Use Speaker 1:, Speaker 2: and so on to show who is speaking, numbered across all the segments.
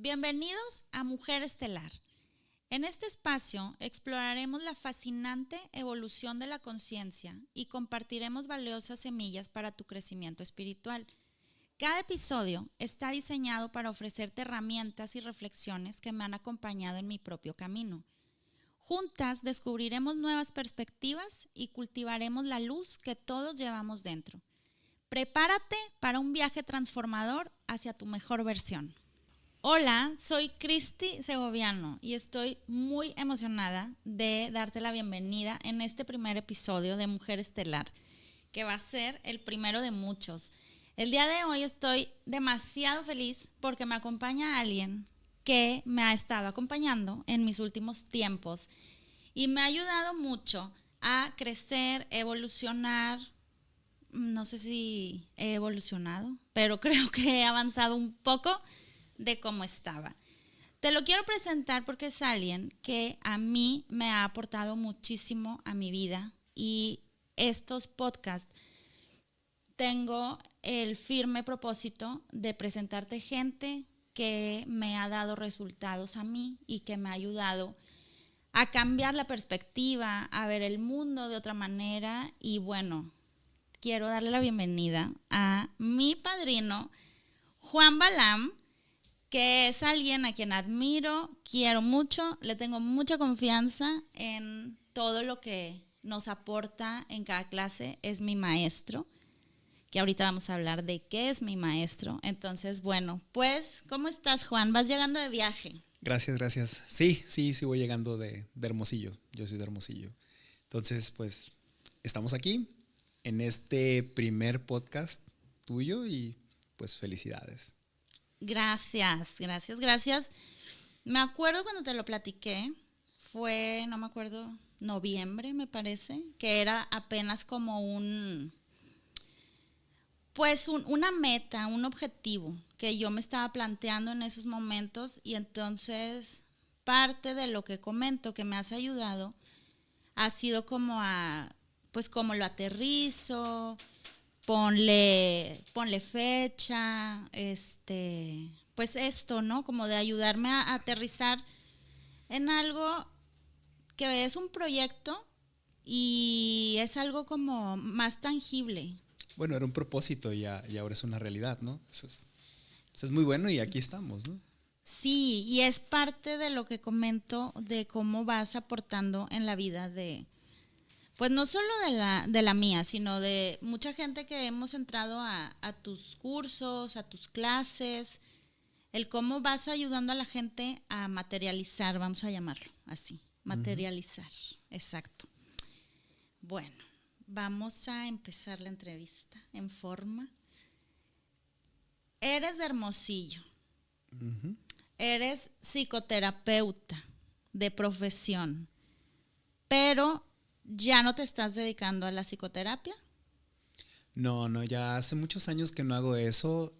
Speaker 1: Bienvenidos a Mujer Estelar. En este espacio exploraremos la fascinante evolución de la conciencia y compartiremos valiosas semillas para tu crecimiento espiritual. Cada episodio está diseñado para ofrecerte herramientas y reflexiones que me han acompañado en mi propio camino. Juntas descubriremos nuevas perspectivas y cultivaremos la luz que todos llevamos dentro. Prepárate para un viaje transformador hacia tu mejor versión. Hola, soy Cristi Segoviano y estoy muy emocionada de darte la bienvenida en este primer episodio de Mujer Estelar, que va a ser el primero de muchos. El día de hoy estoy demasiado feliz porque me acompaña alguien que me ha estado acompañando en mis últimos tiempos y me ha ayudado mucho a crecer, evolucionar. No sé si he evolucionado, pero creo que he avanzado un poco de cómo estaba. Te lo quiero presentar porque es alguien que a mí me ha aportado muchísimo a mi vida y estos podcasts tengo el firme propósito de presentarte gente que me ha dado resultados a mí y que me ha ayudado a cambiar la perspectiva, a ver el mundo de otra manera. Y bueno, quiero darle la bienvenida a mi padrino Juan Balam, que es alguien a quien admiro, quiero mucho, le tengo mucha confianza en todo lo que nos aporta en cada clase. Es mi maestro, que ahorita vamos a hablar de qué es mi maestro. Entonces, bueno, pues, ¿cómo estás, Juan? ¿Vas llegando de viaje?
Speaker 2: Gracias. Sí, voy llegando de Hermosillo. Yo soy de Hermosillo. Entonces, pues, estamos aquí en este primer podcast tuyo y pues felicidades.
Speaker 1: Gracias. Me acuerdo cuando te lo platiqué, fue, no me acuerdo, noviembre me parece, que era apenas como una meta, un objetivo que yo me estaba planteando en esos momentos. Y entonces parte de lo que comento que me has ayudado ha sido pues como lo aterrizo. Ponle fecha, pues esto, ¿no? Como de ayudarme a aterrizar en algo que es un proyecto y es algo como más tangible.
Speaker 2: Bueno, era un propósito y ahora es una realidad, ¿no? Eso es muy bueno y aquí estamos, ¿no?
Speaker 1: Sí, y es parte de lo que comento de cómo vas aportando en la vida pues no solo de la mía, sino de mucha gente que hemos entrado a tus cursos, a tus clases, el cómo vas ayudando a la gente a materializar, vamos a llamarlo así, materializar, exacto. Bueno, vamos a empezar la entrevista en forma. Eres de Hermosillo, eres psicoterapeuta de profesión, pero ¿ya no te estás dedicando a la psicoterapia?
Speaker 2: No, ya hace muchos años que no hago eso.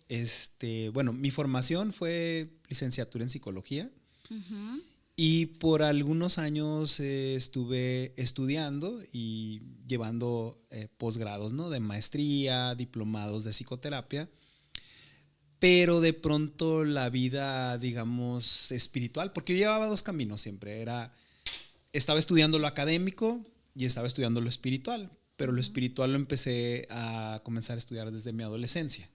Speaker 2: Bueno, mi formación fue licenciatura en psicología. Y por algunos años estuve estudiando y llevando posgrados, ¿no? De maestría, diplomados de psicoterapia. Pero de pronto la vida, digamos, espiritual, porque yo llevaba dos caminos siempre. Estaba estudiando lo académico y estaba estudiando lo espiritual, pero lo espiritual lo empecé a comenzar a estudiar desde mi adolescencia.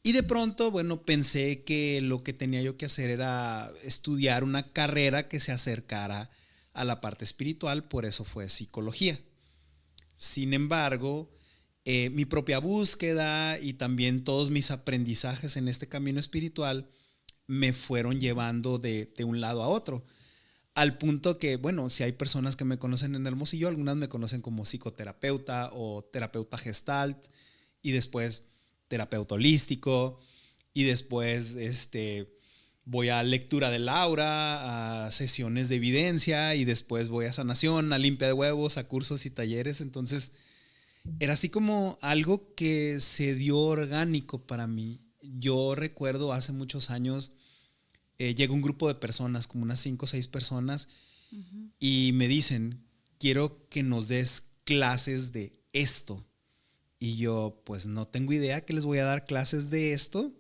Speaker 2: Y de pronto, bueno, pensé que lo que tenía yo que hacer era estudiar una carrera que se acercara a la parte espiritual, por eso fue psicología. Sin embargo, mi propia búsqueda y también todos mis aprendizajes en este camino espiritual me fueron llevando de un lado a otro. Al punto que, bueno, si hay personas que me conocen en Hermosillo, algunas me conocen como psicoterapeuta o terapeuta gestalt y después terapeuta holístico y después voy a lectura del aura, a sesiones de evidencia y después voy a sanación, a limpia de huevos, a cursos y talleres. Entonces era así como algo que se dio orgánico para mí. Yo recuerdo hace muchos años llega un grupo de personas, como unas 5 o 6 personas, y me dicen, quiero que nos des clases de esto. Y yo, pues no tengo idea que les voy a dar clases de esto,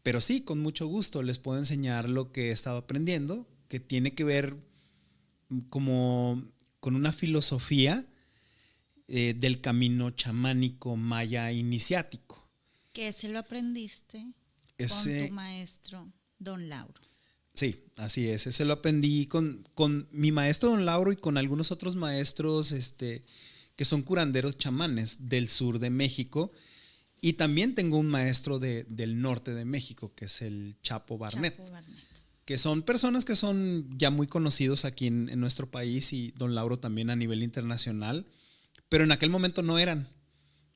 Speaker 2: Pero sí, con mucho gusto les puedo enseñar lo que he estado aprendiendo, que tiene que ver como con una filosofía del camino chamánico maya iniciático.
Speaker 1: Que ese lo aprendiste con tu maestro, don Lauro.
Speaker 2: Sí, así es. Ese lo aprendí con mi maestro don Lauro y con algunos otros maestros que son curanderos chamanes del sur de México. Y también tengo un maestro del norte de México, que es el Chapo Barnett. Que son personas que son ya muy conocidos aquí en nuestro país y don Lauro también a nivel internacional. Pero en aquel momento no eran.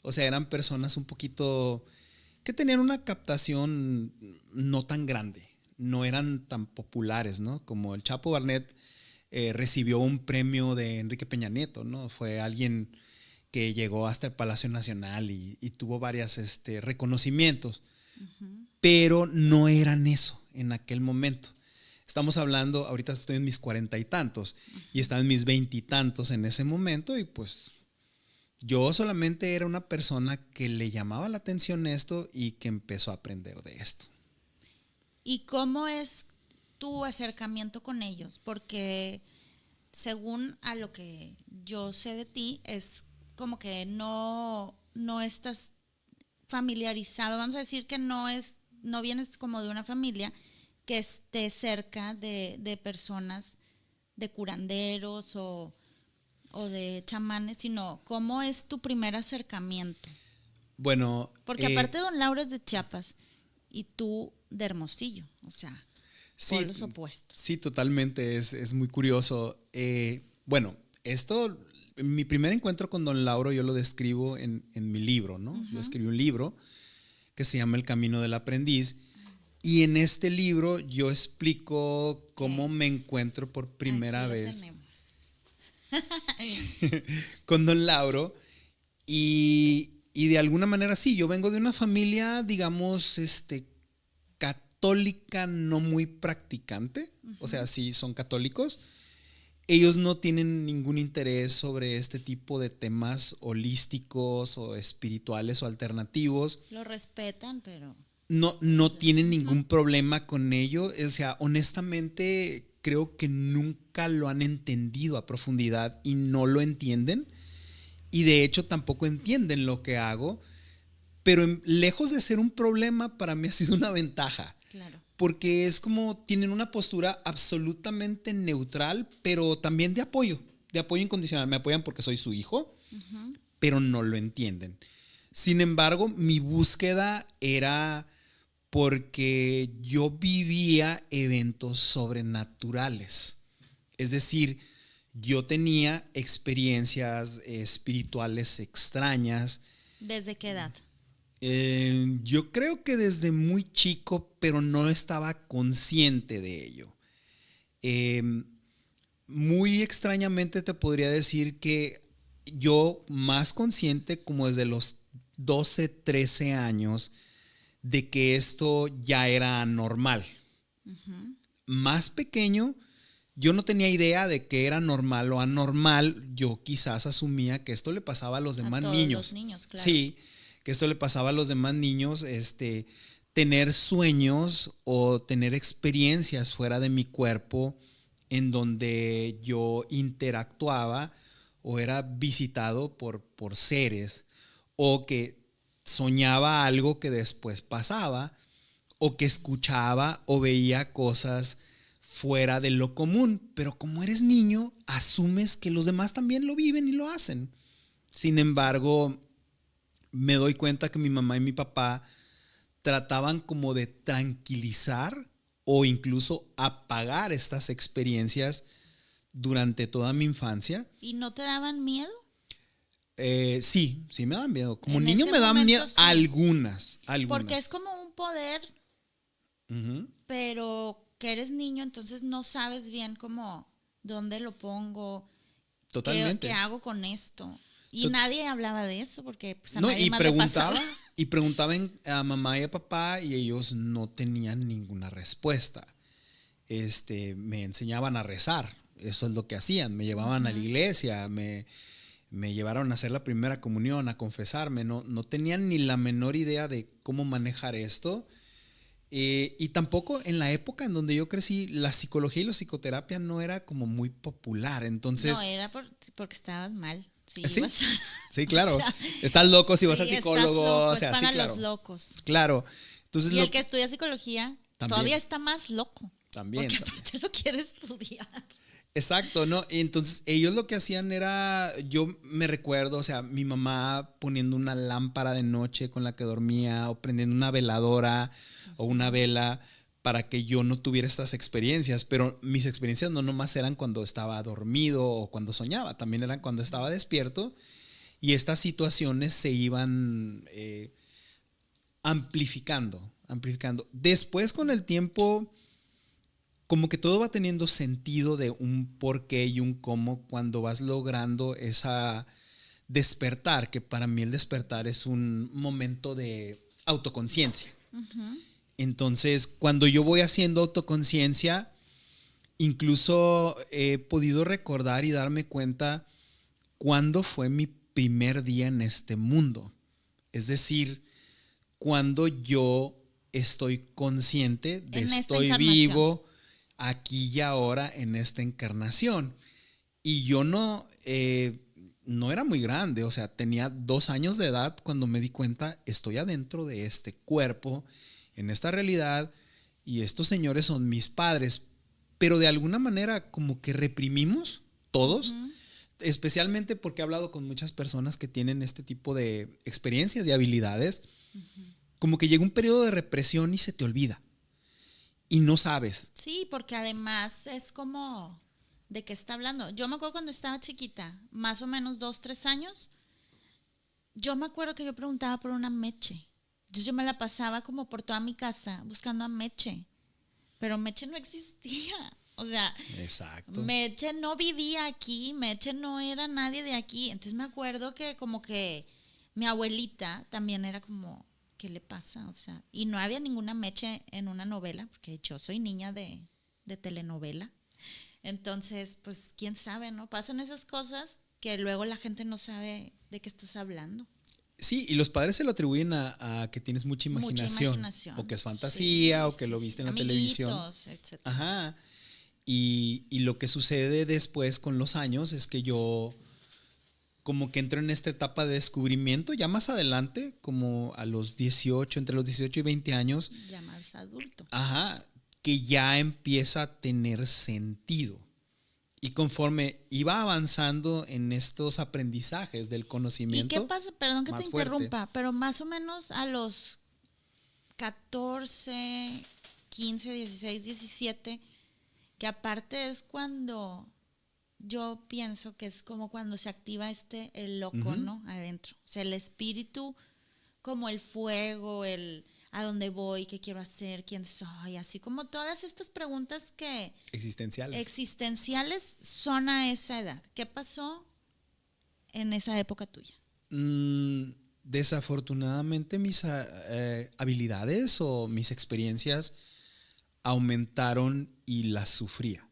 Speaker 2: O sea, eran personas un poquito que tenían una captación no tan grande. No eran tan populares, ¿no? Como el Chapo Barnett recibió un premio de Enrique Peña Nieto, ¿no? Fue alguien que llegó hasta el Palacio Nacional y tuvo varios reconocimientos. Uh-huh. Pero no eran eso en aquel momento. Estamos hablando, ahorita estoy en mis 40 y tantos, uh-huh, y estaba en mis 20 y tantos en ese momento, y pues yo solamente era una persona que le llamaba la atención esto y que empezó a aprender de esto.
Speaker 1: ¿Y cómo es tu acercamiento con ellos? Porque según a lo que yo sé de ti, es como que no estás familiarizado, vamos a decir que no vienes como de una familia que esté cerca de personas, de curanderos o de chamanes, sino cómo es tu primer acercamiento.
Speaker 2: Bueno,
Speaker 1: porque aparte don Lauro es de Chiapas y tú de Hermosillo, o sea,
Speaker 2: sí,
Speaker 1: polos opuestos.
Speaker 2: Sí, totalmente, es muy curioso. Bueno, mi primer encuentro con don Lauro yo lo describo en mi libro, ¿no? Uh-huh. Yo escribí un libro que se llama El Camino del Aprendiz, y en este libro yo explico cómo me encuentro por primera vez con don Lauro, y de alguna manera sí, yo vengo de una familia, digamos, católica no muy practicante, uh-huh, o sea, sí son católicos. Ellos no tienen ningún interés sobre este tipo de temas holísticos o espirituales o alternativos.
Speaker 1: Lo respetan, pero
Speaker 2: no tienen ningún problema con ello. O sea, honestamente creo que nunca lo han entendido a profundidad y no lo entienden. Y de hecho tampoco entienden lo que hago. Pero lejos de ser un problema, para mí ha sido una ventaja.
Speaker 1: Claro.
Speaker 2: Porque es como tienen una postura absolutamente neutral, pero también de apoyo incondicional. Me apoyan porque soy su hijo, uh-huh, pero no lo entienden. Sin embargo, mi búsqueda era porque yo vivía eventos sobrenaturales. Es decir, yo tenía experiencias espirituales extrañas.
Speaker 1: ¿Desde qué edad?
Speaker 2: Yo creo que desde muy chico, pero no estaba consciente de ello. Muy extrañamente te podría decir que yo más consciente como desde los 12, 13 años de que esto ya era normal. Uh-huh. Más pequeño, yo no tenía idea de que era normal o anormal. Yo quizás asumía que esto le pasaba a los demás niños.
Speaker 1: Los niños, claro.
Speaker 2: Sí, que esto le pasaba a los demás niños, tener sueños o tener experiencias fuera de mi cuerpo en donde yo interactuaba o era visitado por seres, o que soñaba algo que después pasaba, o que escuchaba o veía cosas fuera de lo común. Pero como eres niño, asumes que los demás también lo viven y lo hacen. Sin embargo, me doy cuenta que mi mamá y mi papá trataban como de tranquilizar o incluso apagar estas experiencias durante toda mi infancia.
Speaker 1: ¿Y no te daban miedo?
Speaker 2: Sí me daban miedo. Como
Speaker 1: en
Speaker 2: niño me daban miedo, sí. Algunas.
Speaker 1: Porque es como un poder, uh-huh, pero que eres niño, entonces no sabes bien cómo, dónde lo pongo.
Speaker 2: Totalmente.
Speaker 1: ¿Qué hago con esto? Y nadie hablaba de eso porque pues, a nadie más le pasaba.
Speaker 2: Y preguntaban a mamá y a papá y ellos no tenían ninguna respuesta. Me enseñaban a rezar, eso es lo que hacían. Me llevaban, uh-huh, a la iglesia, me llevaron a hacer la primera comunión, a confesarme. No tenían ni la menor idea de cómo manejar esto. Y tampoco en la época en donde yo crecí, la psicología y la psicoterapia no era como muy popular. Entonces,
Speaker 1: No, era porque estabas mal. Sí,
Speaker 2: sí, sí, claro.
Speaker 1: O sea,
Speaker 2: estás loco si vas
Speaker 1: sí,
Speaker 2: al
Speaker 1: estás
Speaker 2: psicólogo.
Speaker 1: loco,
Speaker 2: O sea,
Speaker 1: es para
Speaker 2: sí, claro.
Speaker 1: los locos.
Speaker 2: Claro. Entonces,
Speaker 1: Y el que estudia psicología
Speaker 2: también,
Speaker 1: todavía está más loco.
Speaker 2: También.
Speaker 1: Porque aparte lo quiere estudiar.
Speaker 2: Exacto, ¿no? Y entonces ellos lo que hacían era, yo me recuerdo, o sea, mi mamá poniendo una lámpara de noche con la que dormía o prendiendo una veladora o una vela para que yo no tuviera estas experiencias, pero mis experiencias no nomás eran cuando estaba dormido o cuando soñaba, también eran cuando estaba despierto y estas situaciones se iban amplificando. Después con el tiempo como que todo va teniendo sentido de un por qué y un cómo cuando vas logrando esa despertar, que para mí el despertar es un momento de autoconciencia. Uh-huh. Entonces, cuando yo voy haciendo autoconciencia, incluso he podido recordar y darme cuenta cuándo fue mi primer día en este mundo. Es decir, cuando yo estoy consciente de estoy vivo aquí y ahora en esta encarnación. Y yo no era muy grande, o sea, tenía 2 años de edad cuando me di cuenta, estoy adentro de este cuerpo, en esta realidad, y estos señores son mis padres. Pero de alguna manera como que reprimimos todos, uh-huh. Especialmente porque he hablado con muchas personas que tienen este tipo de experiencias y habilidades, uh-huh. Como que llega un periodo de represión y se te olvida. Y no sabes.
Speaker 1: Sí, porque además es como, ¿de qué está hablando? Yo me acuerdo cuando estaba chiquita, más o menos 2, 3 años, yo me acuerdo que yo preguntaba por una meche. Entonces yo me la pasaba como por toda mi casa buscando a Meche, pero Meche no existía. O sea,
Speaker 2: exacto.
Speaker 1: Meche no vivía aquí, Meche no era nadie de aquí. Entonces me acuerdo que como que mi abuelita también era como, ¿qué le pasa? O sea, y no había ninguna Meche en una novela, porque yo soy niña de telenovela. Entonces, pues, quién sabe, ¿no? Pasan esas cosas que luego la gente no sabe de qué estás hablando.
Speaker 2: Sí, y los padres se lo atribuyen a que tienes mucha imaginación. O que es fantasía, sí, o que lo viste en la televisión.
Speaker 1: Etc.
Speaker 2: Ajá. Y lo que sucede después con los años es que yo como que entro en esta etapa de descubrimiento, ya más adelante, como a los 18, entre los 18 y 20 años.
Speaker 1: Ya más adulto.
Speaker 2: Ajá, que ya empieza a tener sentido. Y conforme iba avanzando en estos aprendizajes del conocimiento.
Speaker 1: ¿Y qué pasa? Perdón que te interrumpa, pero más o menos a los 14, 15, 16, 17, que aparte es cuando yo pienso que es como cuando se activa el loco, uh-huh. ¿no? Adentro. O sea, el espíritu, como el fuego, el a dónde voy, qué quiero hacer, quién soy, así como todas estas preguntas que existenciales son a esa edad. ¿Qué pasó en esa época tuya?
Speaker 2: Desafortunadamente mis habilidades o mis experiencias aumentaron y las sufría.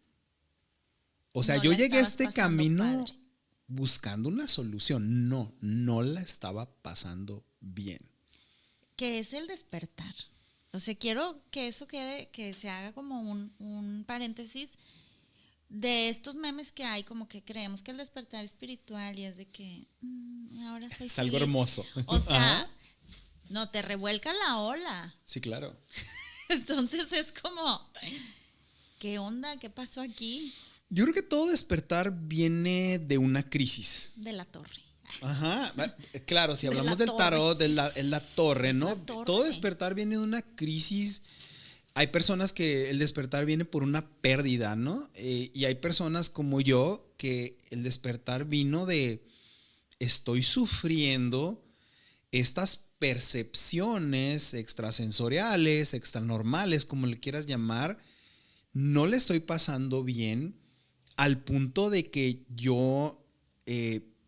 Speaker 2: O sea, yo llegué a este camino padre. Buscando una solución. No la estaba pasando bien.
Speaker 1: ¿Qué es el despertar? O sea, quiero que eso quede, que se haga como un paréntesis de estos memes que hay, como que creemos que el despertar espiritual y es de que ahora soy
Speaker 2: es algo hermoso.
Speaker 1: O sea, no, te revuelca la ola.
Speaker 2: Sí, claro.
Speaker 1: Entonces es como, ¿qué onda? ¿Qué pasó aquí?
Speaker 2: Yo creo que todo despertar viene de una crisis.
Speaker 1: De la torre.
Speaker 2: Ajá, claro, si hablamos del tarot, es la torre, ¿no? Todo despertar viene de una crisis. Hay personas que el despertar viene por una pérdida, ¿no? Y hay personas como yo que el despertar vino de estoy sufriendo estas percepciones extrasensoriales, extranormales, como le quieras llamar, no le estoy pasando bien al punto de que yo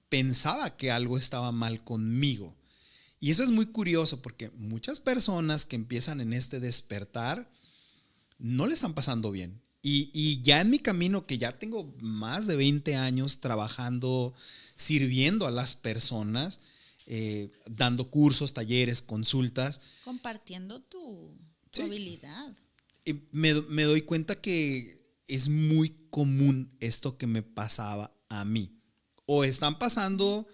Speaker 2: pensaba que algo estaba mal conmigo. Y eso es muy curioso porque muchas personas que empiezan en este despertar no le están pasando bien. Y ya en mi camino, que ya tengo más de 20 años trabajando, sirviendo a las personas, dando cursos, talleres, consultas.
Speaker 1: Compartiendo tu tu
Speaker 2: Sí.
Speaker 1: habilidad.
Speaker 2: Y me doy cuenta que es muy común esto que me pasaba a mí. O están pasándola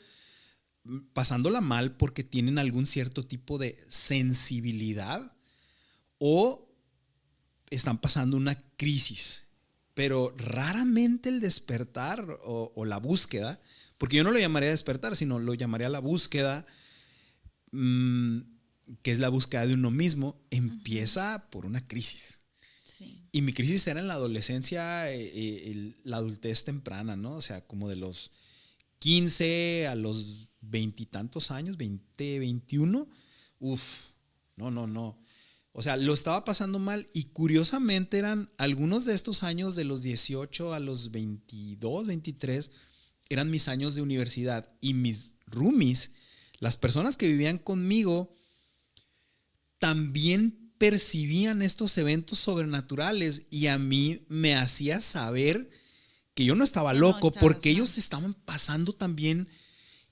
Speaker 2: mal porque tienen algún cierto tipo de sensibilidad, o están pasando una crisis. Pero raramente el despertar o la búsqueda, porque yo no lo llamaría despertar, sino lo llamaría la búsqueda, que es la búsqueda de uno mismo, empieza por una crisis.
Speaker 1: Sí.
Speaker 2: Y mi crisis era en la adolescencia, la adultez temprana, ¿no? O sea, como de los 15 a los 20 y tantos años, 20, 21. Uf, no. O sea, lo estaba pasando mal, y curiosamente eran algunos de estos años, de los 18 a los 22, 23, eran mis años de universidad, y mis roomies, las personas que vivían conmigo, también percibían estos eventos sobrenaturales, y a mí me hacía saber que yo no estaba loco, porque ellos estaban pasando también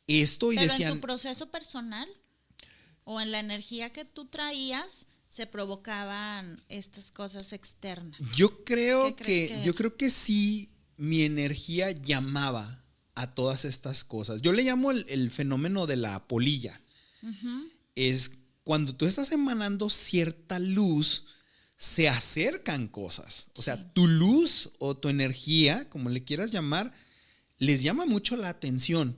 Speaker 2: esto, y
Speaker 1: pero
Speaker 2: decían,
Speaker 1: en su proceso personal o en la energía que tú traías se provocaban estas cosas externas.
Speaker 2: Yo creo
Speaker 1: que
Speaker 2: sí, mi energía llamaba a todas estas cosas. Yo le llamo el fenómeno de la polilla. Es cuando tú estás emanando cierta luz, se acercan cosas. O sea, tu luz o tu energía, como le quieras llamar, les llama mucho la atención.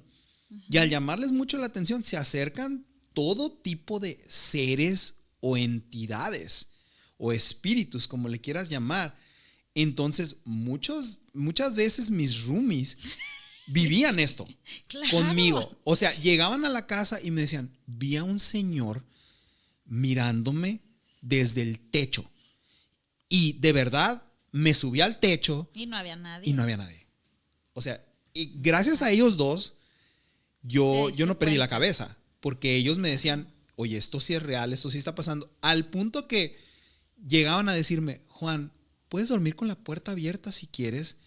Speaker 2: Y al llamarles mucho la atención, se acercan todo tipo de seres o entidades o espíritus, como le quieras llamar. Entonces, muchas veces mis roomies vivían esto conmigo. O sea, llegaban a la casa y me decían, vi a un señor mirándome desde el techo. Y de verdad, me subí al techo.
Speaker 1: Y no había nadie.
Speaker 2: O sea, y gracias a ellos dos, yo no perdí la cabeza. Porque ellos me decían, oye, esto sí es real, esto sí está pasando. Al punto que llegaban a decirme, Juan, puedes dormir con la puerta abierta si quieres,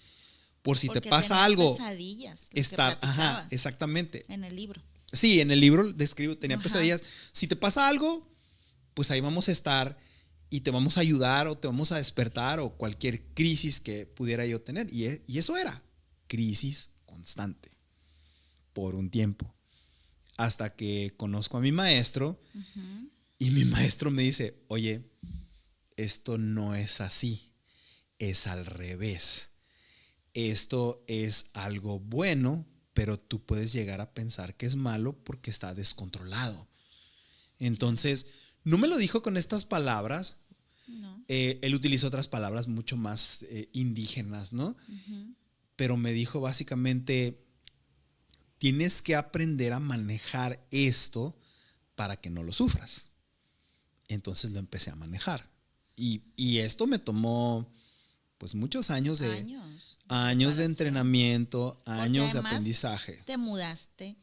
Speaker 2: por si te pasa algo.
Speaker 1: Pesadillas.
Speaker 2: Ajá, exactamente.
Speaker 1: En el libro.
Speaker 2: Sí, en el libro describo, tenía pesadillas. Si te pasa algo, pues ahí vamos a estar y te vamos a ayudar, o te vamos a despertar, o cualquier crisis que pudiera yo tener. Y eso era crisis constante por un tiempo. Hasta que conozco a mi maestro, y mi maestro me dice, oye, esto no es así, es al revés. Esto es algo bueno, pero tú puedes llegar a pensar que es malo porque está descontrolado. Entonces, no me lo dijo con estas palabras. No. Él utilizó otras palabras mucho más indígenas, ¿no? Pero me dijo básicamente, tienes que aprender a manejar esto para que no lo sufras. Entonces lo empecé a manejar. Y esto me tomó pues muchos años de entrenamiento, años de aprendizaje.
Speaker 1: Te mudaste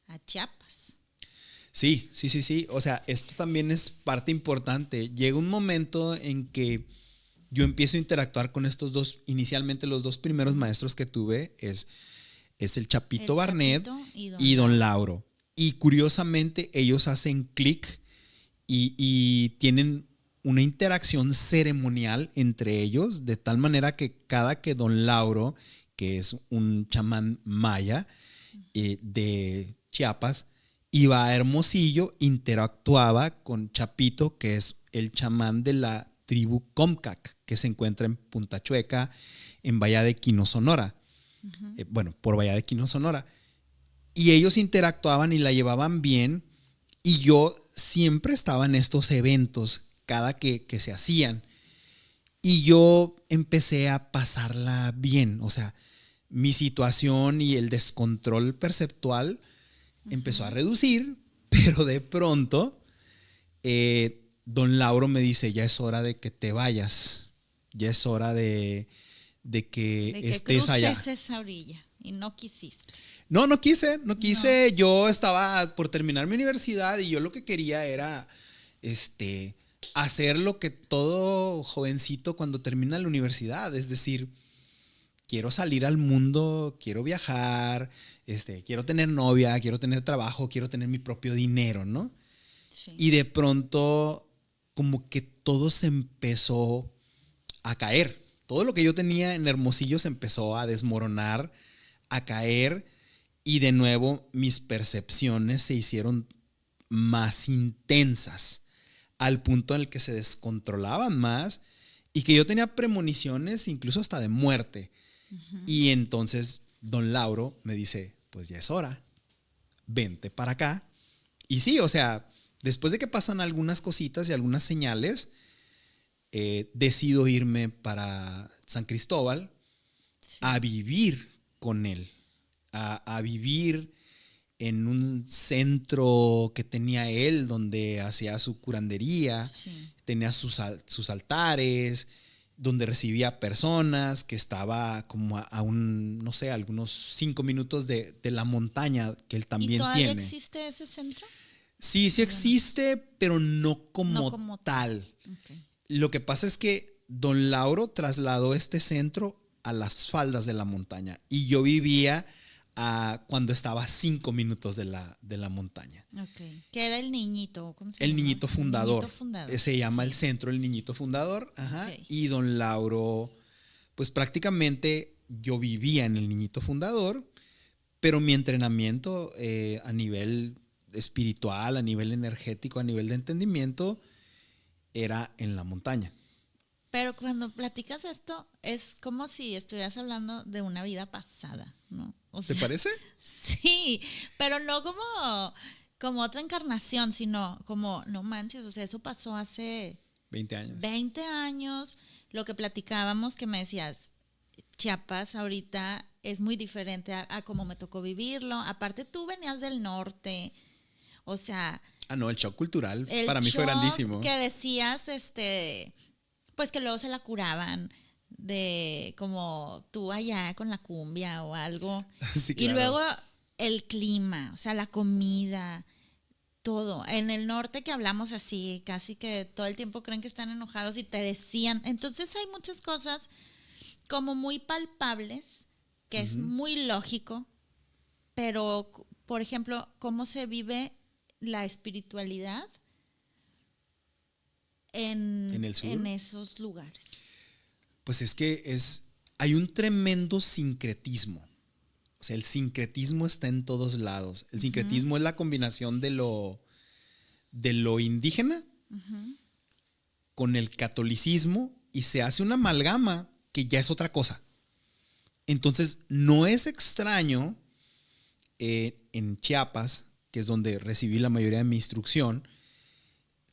Speaker 1: a Chiapas.
Speaker 2: Sí. O sea, esto también es parte importante. Llega un momento en que yo empiezo a interactuar con estos dos. Inicialmente los dos primeros maestros que tuve es el Chapito Barnett y Don Lauro. Y curiosamente ellos hacen clic y tienen una interacción ceremonial entre ellos, de tal manera que cada que Don Lauro, que es un chamán maya de Chiapas, iba a Hermosillo, interactuaba con Chapito, que es el chamán de la tribu Comcac, que se encuentra en Punta Chueca, en Bahía de Quino, Sonora. Por Bahía de Quino, Sonora. Y ellos interactuaban y la llevaban bien, y yo siempre estaba en estos eventos cada que se hacían, y yo empecé a pasarla bien. O sea, mi situación y el descontrol perceptual empezó a reducir, pero de pronto Don Lauro me dice, ya es hora de que te vayas, ya es hora de que estés allá.
Speaker 1: Cruces esa orilla, y no quisiste.
Speaker 2: No quise. No. Yo estaba por terminar mi universidad, y yo lo que quería era hacer lo que todo jovencito cuando termina la universidad, es decir, quiero salir al mundo, quiero viajar, quiero tener novia, quiero tener trabajo, quiero tener mi propio dinero, ¿no? Sí. Y de pronto como que todo se empezó a caer. Todo lo que yo tenía en Hermosillo se empezó a desmoronar, a caer, y de nuevo mis percepciones se hicieron más intensas, al punto en el que se descontrolaban más y que yo tenía premoniciones incluso hasta de muerte. Y entonces don Lauro me dice, pues ya es hora, vente para acá. Y sí, o sea, después de que pasan algunas cositas y algunas señales, decido irme para San Cristóbal a vivir con él, a vivir en un centro que tenía él, donde hacía su curandería, tenía sus altares, donde recibía personas, que estaba como a no sé, algunos 5 minutos de la montaña que él también tiene.
Speaker 1: ¿Y todavía existe ese centro?
Speaker 2: Sí existe, pero no como tal.
Speaker 1: Okay.
Speaker 2: Lo que pasa es que don Lauro trasladó este centro a las faldas de la montaña y yo vivía cuando estaba a 5 minutos de la montaña.
Speaker 1: Okay. ¿Qué era el niñito? ¿Cómo se llama?
Speaker 2: El niñito fundador.
Speaker 1: El niñito fundador.
Speaker 2: Se llama el centro El Niñito Fundador. Ajá. Okay. Y don Lauro, pues prácticamente yo vivía en el Niñito Fundador, pero mi entrenamiento a nivel espiritual, a nivel energético, a nivel de entendimiento, era en la montaña.
Speaker 1: Pero cuando platicas esto, es como si estuvieras hablando de una vida pasada, ¿no? O sea,
Speaker 2: ¿te parece?
Speaker 1: Sí, pero no como otra encarnación, sino como, no manches, o sea, eso pasó hace
Speaker 2: 20 años.
Speaker 1: 20 años, lo que platicábamos, que me decías, Chiapas ahorita es muy diferente a cómo me tocó vivirlo. Aparte, tú venías del norte, o sea...
Speaker 2: no, el shock cultural para mí fue grandísimo.
Speaker 1: Que decías, pues que luego se la curaban de como tú allá con la cumbia o algo.
Speaker 2: Sí, claro.
Speaker 1: Y luego el clima, o sea, la comida, todo. En el norte que hablamos así, casi que todo el tiempo creen que están enojados y te decían. Entonces hay muchas cosas como muy palpables, que es muy lógico, pero, por ejemplo, cómo se vive la espiritualidad en
Speaker 2: el sur,
Speaker 1: en esos lugares.
Speaker 2: Pues es que hay un tremendo sincretismo. O sea, el sincretismo está en todos lados. El sincretismo es la combinación de lo indígena con el catolicismo, y se hace una amalgama que ya es otra cosa. Entonces, no es extraño en Chiapas, que es donde recibí la mayoría de mi instrucción,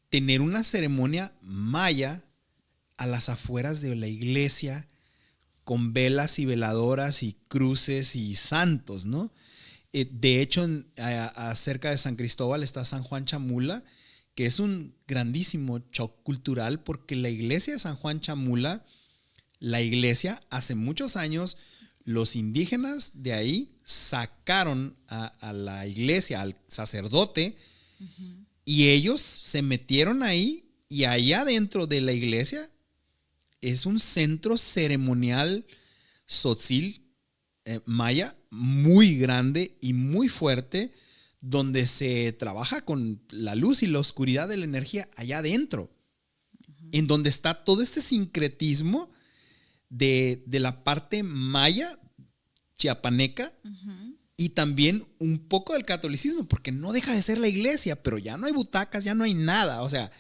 Speaker 2: tener una ceremonia maya a las afueras de la iglesia, con velas y veladoras y cruces y santos, ¿no? De hecho, cerca de San Cristóbal está San Juan Chamula, que es un grandísimo shock cultural, porque la iglesia de San Juan Chamula, la iglesia, hace muchos años, los indígenas de ahí sacaron a la iglesia, al sacerdote, y ellos se metieron ahí, y allá dentro de la iglesia es un centro ceremonial tzotzil maya muy grande y muy fuerte, donde se trabaja con la luz y la oscuridad de la energía allá adentro, en donde está todo este sincretismo de la parte maya chiapaneca, y también un poco del catolicismo, porque no deja de ser la iglesia, pero ya no hay butacas, ya no hay nada, o sea,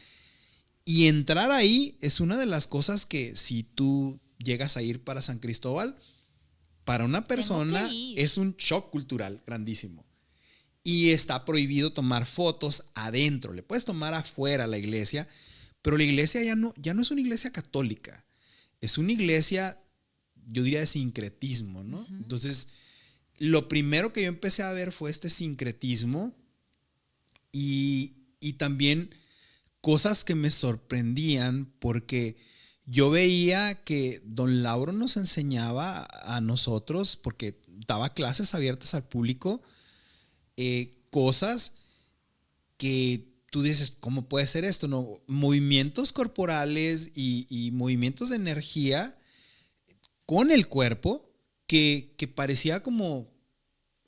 Speaker 2: y entrar ahí es una de las cosas que, si tú llegas a ir para San Cristóbal, para una persona es un shock cultural grandísimo. Y está prohibido tomar fotos adentro. Le puedes tomar afuera la iglesia, pero la iglesia ya no es una iglesia católica. Es una iglesia, yo diría, de sincretismo, ¿no? Entonces, lo primero que yo empecé a ver fue este sincretismo, y también cosas que me sorprendían, porque yo veía que don Lauro nos enseñaba a nosotros, porque daba clases abiertas al público, cosas que tú dices, ¿cómo puede ser esto? No, movimientos corporales y movimientos de energía con el cuerpo que parecía como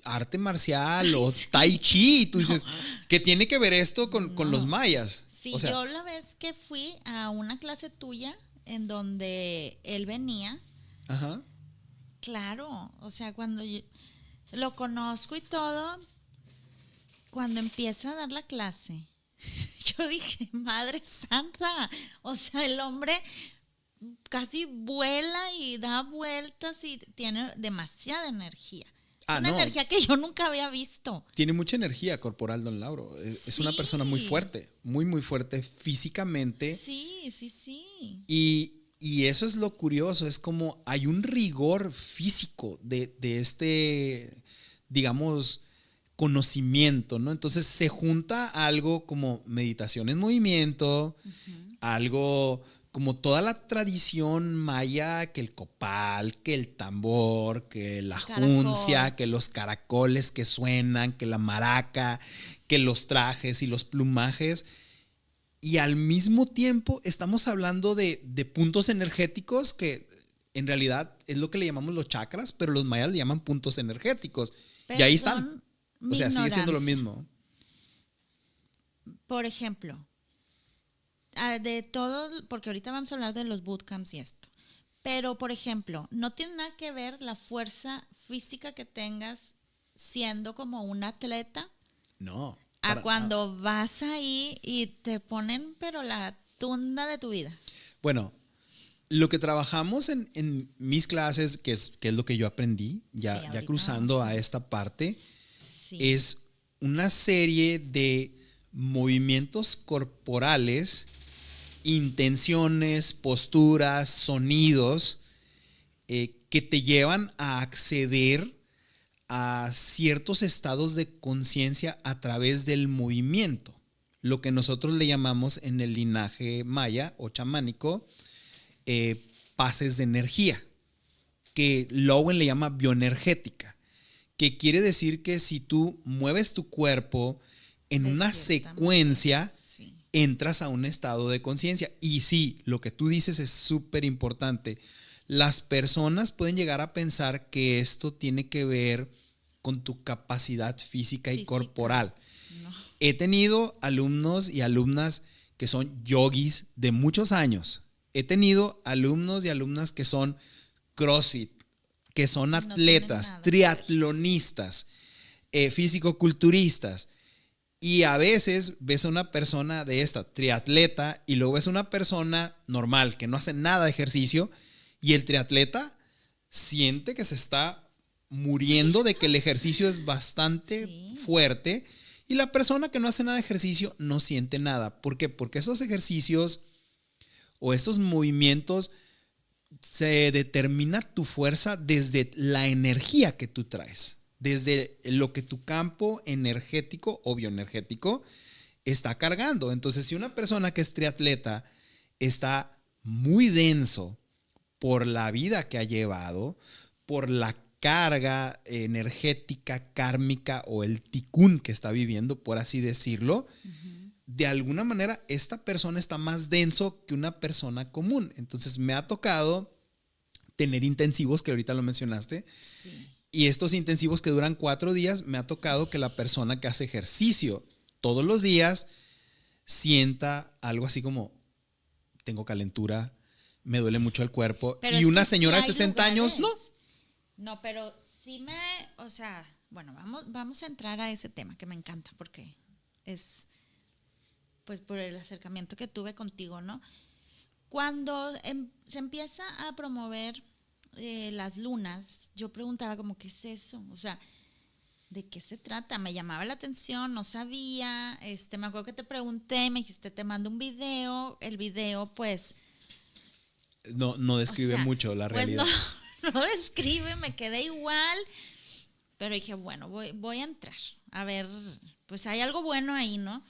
Speaker 2: arte marcial o
Speaker 1: Sí.
Speaker 2: tai chi. Y tú
Speaker 1: No.
Speaker 2: dices, ¿qué tiene que ver esto con
Speaker 1: No.
Speaker 2: los mayas?
Speaker 1: Sí,
Speaker 2: O sea,
Speaker 1: yo la vez que fui a una clase tuya en donde él venía,
Speaker 2: ajá.
Speaker 1: claro, o sea, cuando lo conozco y todo, cuando empieza a dar la clase, yo dije, Madre Santa, o sea, el hombre casi vuela y da vueltas y tiene demasiada energía. Es una
Speaker 2: No,
Speaker 1: energía que yo nunca había visto.
Speaker 2: tiene mucha energía corporal, don Lauro. Es una persona muy
Speaker 1: Sí.
Speaker 2: fuerte, muy fuerte físicamente.
Speaker 1: Sí, sí, sí.
Speaker 2: Y eso es lo curioso, es como hay un rigor físico de este, digamos, conocimiento, ¿no? Entonces se junta algo como meditación en movimiento, algo como toda la tradición maya, que el copal, que el tambor, que la juncia,
Speaker 1: Caracol.
Speaker 2: que los caracoles que suenan, que la maraca, que los trajes y los plumajes. Y al mismo tiempo estamos hablando de puntos energéticos que en realidad es lo que le llamamos los chakras, pero los mayas le llaman puntos energéticos. Y ahí están.
Speaker 1: Perdón
Speaker 2: O
Speaker 1: mi
Speaker 2: sea, sigue siendo lo
Speaker 1: ignorancia.
Speaker 2: mismo.
Speaker 1: Por ejemplo, de todo, porque ahorita vamos a hablar de los bootcamps y esto. Pero, por ejemplo, no tiene nada que ver la fuerza física que tengas siendo como un atleta
Speaker 2: No.
Speaker 1: a cuando vas ahí y te ponen, pero la tunda de tu vida.
Speaker 2: Bueno, lo que trabajamos en mis clases, que es lo que yo aprendí, ya
Speaker 1: ahorita
Speaker 2: cruzando
Speaker 1: vamos
Speaker 2: a esta parte,
Speaker 1: Sí.
Speaker 2: es una serie de movimientos corporales, intenciones, posturas, sonidos que te llevan a acceder a ciertos estados de conciencia a través del movimiento, lo que nosotros le llamamos en el linaje maya o chamánico pases de energía, que Lowen le llama bioenergética, que quiere decir que si tú mueves tu cuerpo en
Speaker 1: De
Speaker 2: una
Speaker 1: cierta
Speaker 2: secuencia,
Speaker 1: manera, sí.
Speaker 2: entras a un estado de conciencia. Y sí, lo que tú dices es súper importante. Las personas pueden llegar a pensar que esto tiene que ver con tu capacidad física y corporal.
Speaker 1: No.
Speaker 2: He tenido alumnos y alumnas que son yogis de muchos años. He tenido alumnos y alumnas que son CrossFit, que son
Speaker 1: No tienen
Speaker 2: atletas,
Speaker 1: nada que ver.
Speaker 2: triatlonistas, físico-culturistas. Y a veces ves a una persona de esta, triatleta, y luego ves a una persona normal que no hace nada de ejercicio, y el triatleta siente que se está muriendo de que el ejercicio es bastante
Speaker 1: Sí.
Speaker 2: fuerte, y la persona que no hace nada de ejercicio no siente nada. ¿Por qué? Porque esos ejercicios o estos movimientos se determina tu fuerza desde la energía que tú traes, desde lo que tu campo energético o bioenergético está cargando. Entonces, si una persona que es triatleta está muy denso por la vida que ha llevado, por la carga energética, kármica o el tikkun que está viviendo, por así decirlo, de alguna manera esta persona está más denso que una persona común. Entonces me ha tocado tener intensivos, que ahorita lo mencionaste,
Speaker 1: Sí.
Speaker 2: y estos intensivos que duran 4 días, me ha tocado que la persona que hace ejercicio todos los días sienta algo así como, tengo calentura, me duele mucho el cuerpo.
Speaker 1: Pero
Speaker 2: Y
Speaker 1: es
Speaker 2: una
Speaker 1: que
Speaker 2: señora
Speaker 1: sí
Speaker 2: de
Speaker 1: hay
Speaker 2: 60 años, no.
Speaker 1: lugares. No, pero sí o sea, bueno, vamos a entrar a ese tema que me encanta porque es, pues por el acercamiento que tuve contigo, ¿no? Cuando se empieza a promover las lunas, yo preguntaba como, ¿qué es eso? O sea, ¿de qué se trata? Me llamaba la atención, no sabía, me acuerdo que te pregunté, me dijiste, te mando un video, el video pues...
Speaker 2: No describe
Speaker 1: o sea,
Speaker 2: mucho la
Speaker 1: pues
Speaker 2: realidad.
Speaker 1: no describe, me quedé igual, pero dije, bueno, voy a entrar, a ver, pues hay algo bueno ahí, ¿no?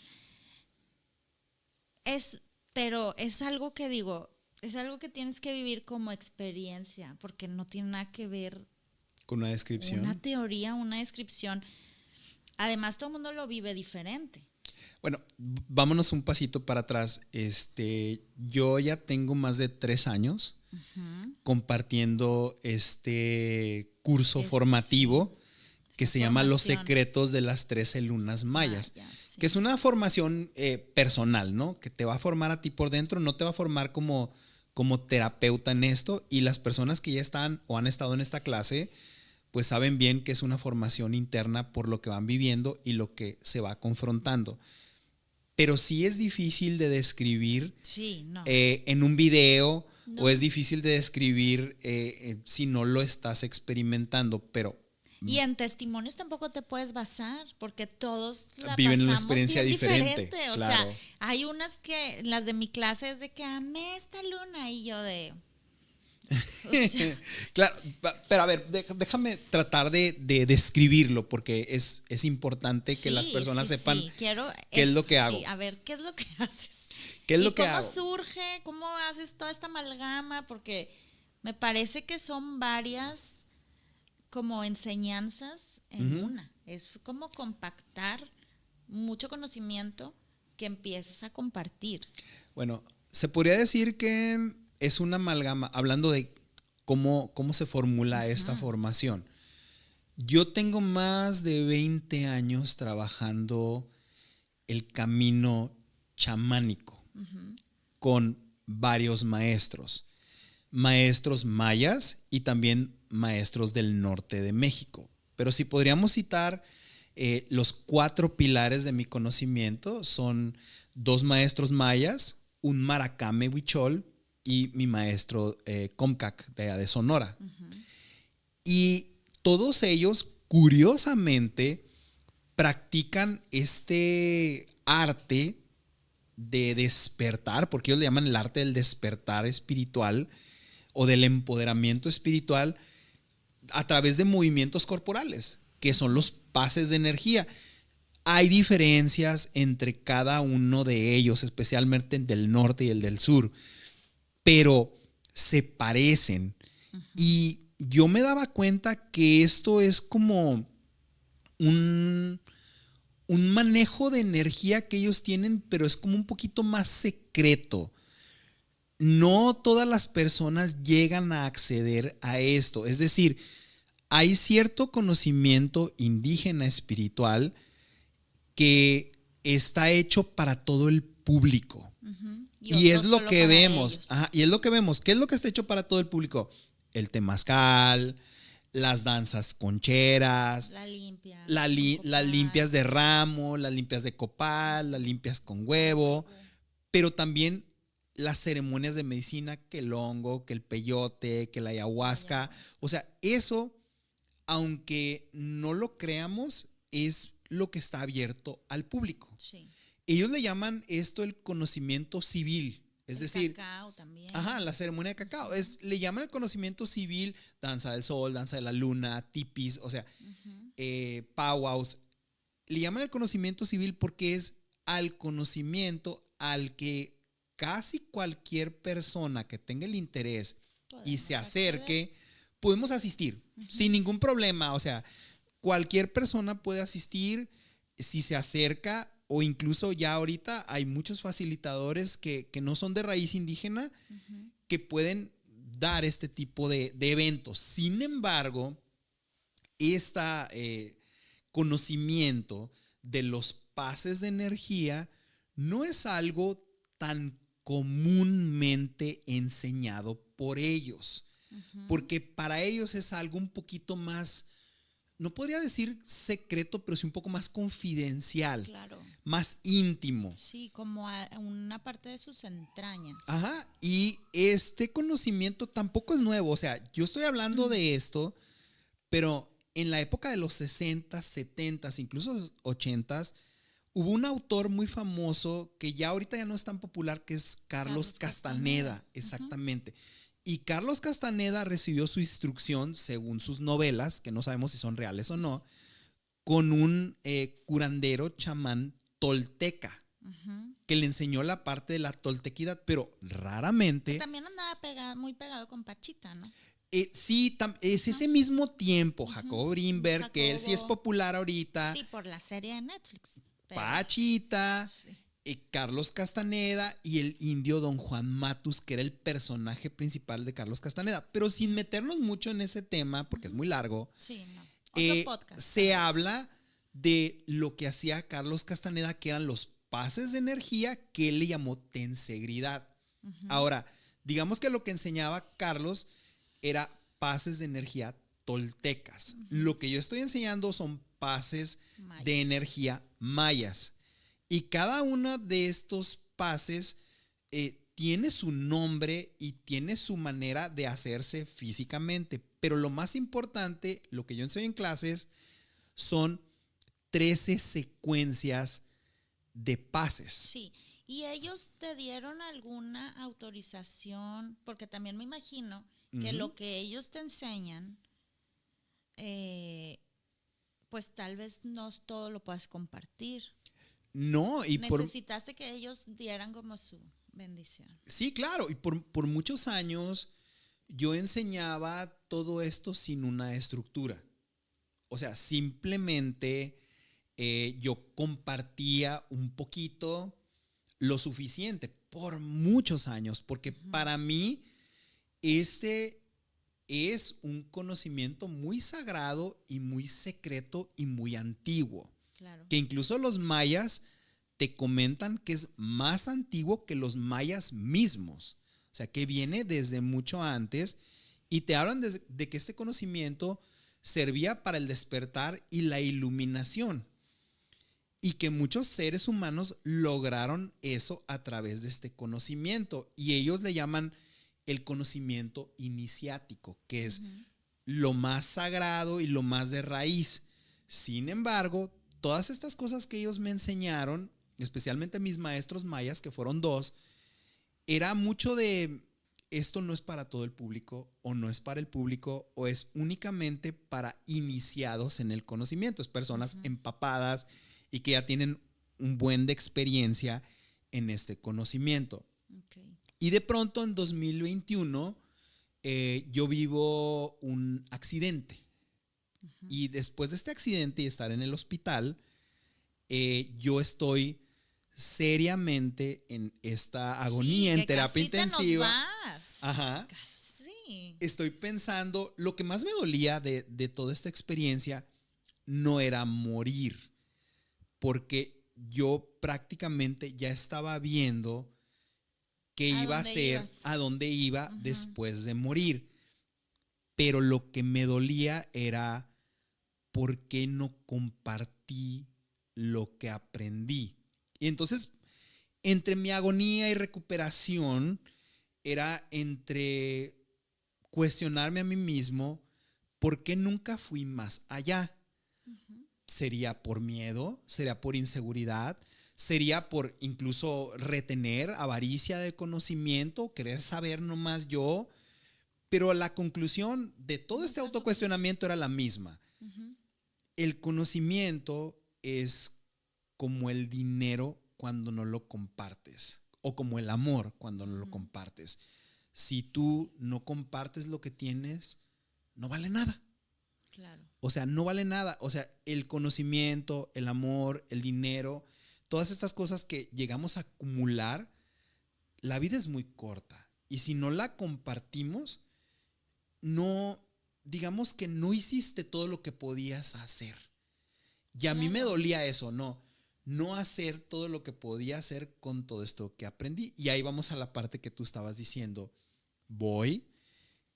Speaker 1: Pero es algo que digo, es algo que tienes que vivir como experiencia, porque no tiene nada que ver
Speaker 2: Con una descripción.
Speaker 1: una teoría, una descripción. Además, todo el mundo lo vive diferente.
Speaker 2: Bueno, vámonos un pasito para atrás. Yo ya tengo más de 3 años compartiendo este curso formativo que se llama Los
Speaker 1: formación.
Speaker 2: secretos de las 13 lunas mayas,
Speaker 1: Sí.
Speaker 2: que es una formación personal, ¿no? Que te va a formar a ti por dentro, no te va a formar como terapeuta en esto, y las personas que ya están o han estado en esta clase, pues saben bien que es una formación interna por lo que van viviendo y lo que se va confrontando. Pero sí es difícil de describir
Speaker 1: Sí, no.
Speaker 2: en un video,
Speaker 1: No.
Speaker 2: o es difícil de describir si no lo estás experimentando, pero
Speaker 1: Y en testimonios tampoco te puedes basar, porque todos la
Speaker 2: viven una
Speaker 1: pasamos
Speaker 2: experiencia
Speaker 1: bien
Speaker 2: diferente,
Speaker 1: O
Speaker 2: claro.
Speaker 1: sea, hay unas que, las de mi clase es de que amé esta luna y yo de... O sea,
Speaker 2: Claro, pero a ver, déjame tratar de describirlo, porque es importante que las personas sepan
Speaker 1: quiero
Speaker 2: qué es lo que hago.
Speaker 1: Sí, a ver, ¿qué es lo que haces?
Speaker 2: ¿Qué es
Speaker 1: ¿Y
Speaker 2: lo que
Speaker 1: cómo
Speaker 2: hago?
Speaker 1: surge? ¿Cómo haces toda esta amalgama? Porque me parece que son varias como enseñanzas en una. Es como compactar mucho conocimiento que empiezas a compartir.
Speaker 2: Bueno, se podría decir que es una amalgama, hablando de cómo se formula esta formación. Yo tengo más de 20 años trabajando el camino chamánico con varios maestros mayas y también maestros del norte de México. Pero si podríamos citar los 4 pilares de mi conocimiento, son 2 maestros mayas, un maracame huichol y mi maestro Comcac de Sonora. Y todos ellos, curiosamente, practican este arte de despertar, porque ellos le llaman el arte del despertar espiritual o del empoderamiento espiritual a través de movimientos corporales, que son los pases de energía. Hay diferencias entre cada uno de ellos, especialmente el del norte y el del sur, pero se parecen. Y yo me daba cuenta que esto es como un manejo de energía que ellos tienen, pero es como un poquito más secreto. No todas las personas llegan a acceder a esto. Es decir, hay cierto conocimiento indígena espiritual que está hecho para todo el público. Y es lo que vemos. Y es lo que vemos. ¿Qué es lo que está hecho para todo el público? El temazcal, las danzas concheras, las limpias de ramo, las limpias de copal, las limpias con huevo, pero también las ceremonias de medicina, que el hongo, que el peyote, que la ayahuasca. O sea, eso, aunque no lo creamos, es lo que está abierto al público.
Speaker 1: Sí.
Speaker 2: Ellos le llaman esto el conocimiento civil. Es decir,
Speaker 1: cacao también.
Speaker 2: La ceremonia de cacao. Le llaman el conocimiento civil, danza del sol, danza de la luna, tipis, o sea, powwows. Le llaman el conocimiento civil porque es al conocimiento al que casi cualquier persona que tenga el interés y se acerque, podemos asistir sin ningún problema. O sea, cualquier persona puede asistir si se acerca. O incluso ya ahorita hay muchos facilitadores que no son de raíz indígena que pueden dar este tipo de eventos. Sin embargo, este conocimiento de los pases de energía no es algo tan comúnmente enseñado por ellos, porque para ellos es algo un poquito más, no podría decir secreto, pero sí un poco más confidencial,
Speaker 1: claro,
Speaker 2: más íntimo.
Speaker 1: Sí, como a una parte de sus entrañas.
Speaker 2: Y este conocimiento tampoco es nuevo. O sea, yo estoy hablando de esto, pero en la época de los 60, 70, incluso 80, hubo un autor muy famoso que ya ahorita ya no es tan popular, que es Carlos Castaneda. Exactamente. Y Carlos Castaneda recibió su instrucción, según sus novelas, que no sabemos si son reales o no, con un curandero chamán tolteca, que le enseñó la parte de la toltequidad, pero raramente.
Speaker 1: Que también andaba muy pegado con Pachita, ¿no?
Speaker 2: Sí, es ese mismo tiempo, Jacobo Brinberg, que él sí es popular ahorita.
Speaker 1: Sí, por la serie de Netflix.
Speaker 2: Pachita, Carlos Castaneda y el indio Don Juan Matus, que era el personaje principal de Carlos Castaneda. Pero sin meternos mucho en ese tema, porque es muy largo,
Speaker 1: sí, no. Otro podcast.
Speaker 2: Se habla de lo que hacía Carlos Castaneda, que eran los pases de energía que él le llamó tensegridad. Ahora, digamos que lo que enseñaba Carlos era pases de energía toltecas. Lo que yo estoy enseñando son pases de energía mayas. Y cada uno de estos pases tiene su nombre y tiene su manera de hacerse físicamente. Pero lo más importante, lo que yo enseño en clases, son 13 secuencias de pases.
Speaker 1: Sí, y ellos te dieron alguna autorización, porque también me imagino que lo que ellos te enseñan, pues tal vez no todo lo puedas compartir.
Speaker 2: No, y
Speaker 1: necesitaste que ellos dieran como su bendición.
Speaker 2: Sí, claro, y por muchos años yo enseñaba todo esto sin una estructura. O sea, simplemente yo compartía un poquito, lo suficiente, por muchos años, porque para mí este es un conocimiento muy sagrado y muy secreto y muy antiguo.
Speaker 1: Claro.
Speaker 2: Que incluso los mayas te comentan que es más antiguo que los mayas mismos. O sea, que viene desde mucho antes y te hablan de que este conocimiento servía para el despertar y la iluminación. Y que muchos seres humanos lograron eso a través de este conocimiento. Y ellos le llaman el conocimiento iniciático, que es lo más sagrado y lo más de raíz. Sin embargo, todas estas cosas que ellos me enseñaron, especialmente mis maestros mayas, que fueron 2, era mucho de esto no es para todo el público, o no es para el público, o es únicamente para iniciados en el conocimiento. Es personas empapadas y que ya tienen un buen de experiencia en este conocimiento.
Speaker 1: Okay.
Speaker 2: Y de pronto en 2021 yo vivo un accidente. Y después de este accidente y estar en el hospital, yo estoy seriamente en esta agonía, en terapia intensiva.
Speaker 1: Te nos vas.
Speaker 2: Ajá.
Speaker 1: Casi.
Speaker 2: Estoy pensando, lo que más me dolía de toda esta experiencia no era morir, porque yo prácticamente ya estaba viendo qué iba a hacer, a dónde iba después de morir. Pero lo que me dolía era por qué no compartí lo que aprendí. Y entonces, entre mi agonía y recuperación, era entre cuestionarme a mí mismo por qué nunca fui más allá. ¿Sería por miedo? ¿Sería por inseguridad? ¿Sería por incluso retener avaricia de conocimiento, querer saber nomás yo? Pero la conclusión de todo este autocuestionamiento era la misma. El conocimiento es como el dinero cuando no lo compartes, o como el amor cuando no lo compartes. Si tú no compartes lo que tienes, no vale nada.
Speaker 1: Claro.
Speaker 2: O sea, no vale nada. O sea, el conocimiento, el amor, el dinero, todas estas cosas que llegamos a acumular, la vida es muy corta. Y si no la compartimos, no, digamos que no hiciste todo lo que podías hacer. Y a mí me dolía eso, no hacer todo lo que podía hacer con todo esto que aprendí. Y ahí vamos a la parte que tú estabas diciendo. Voy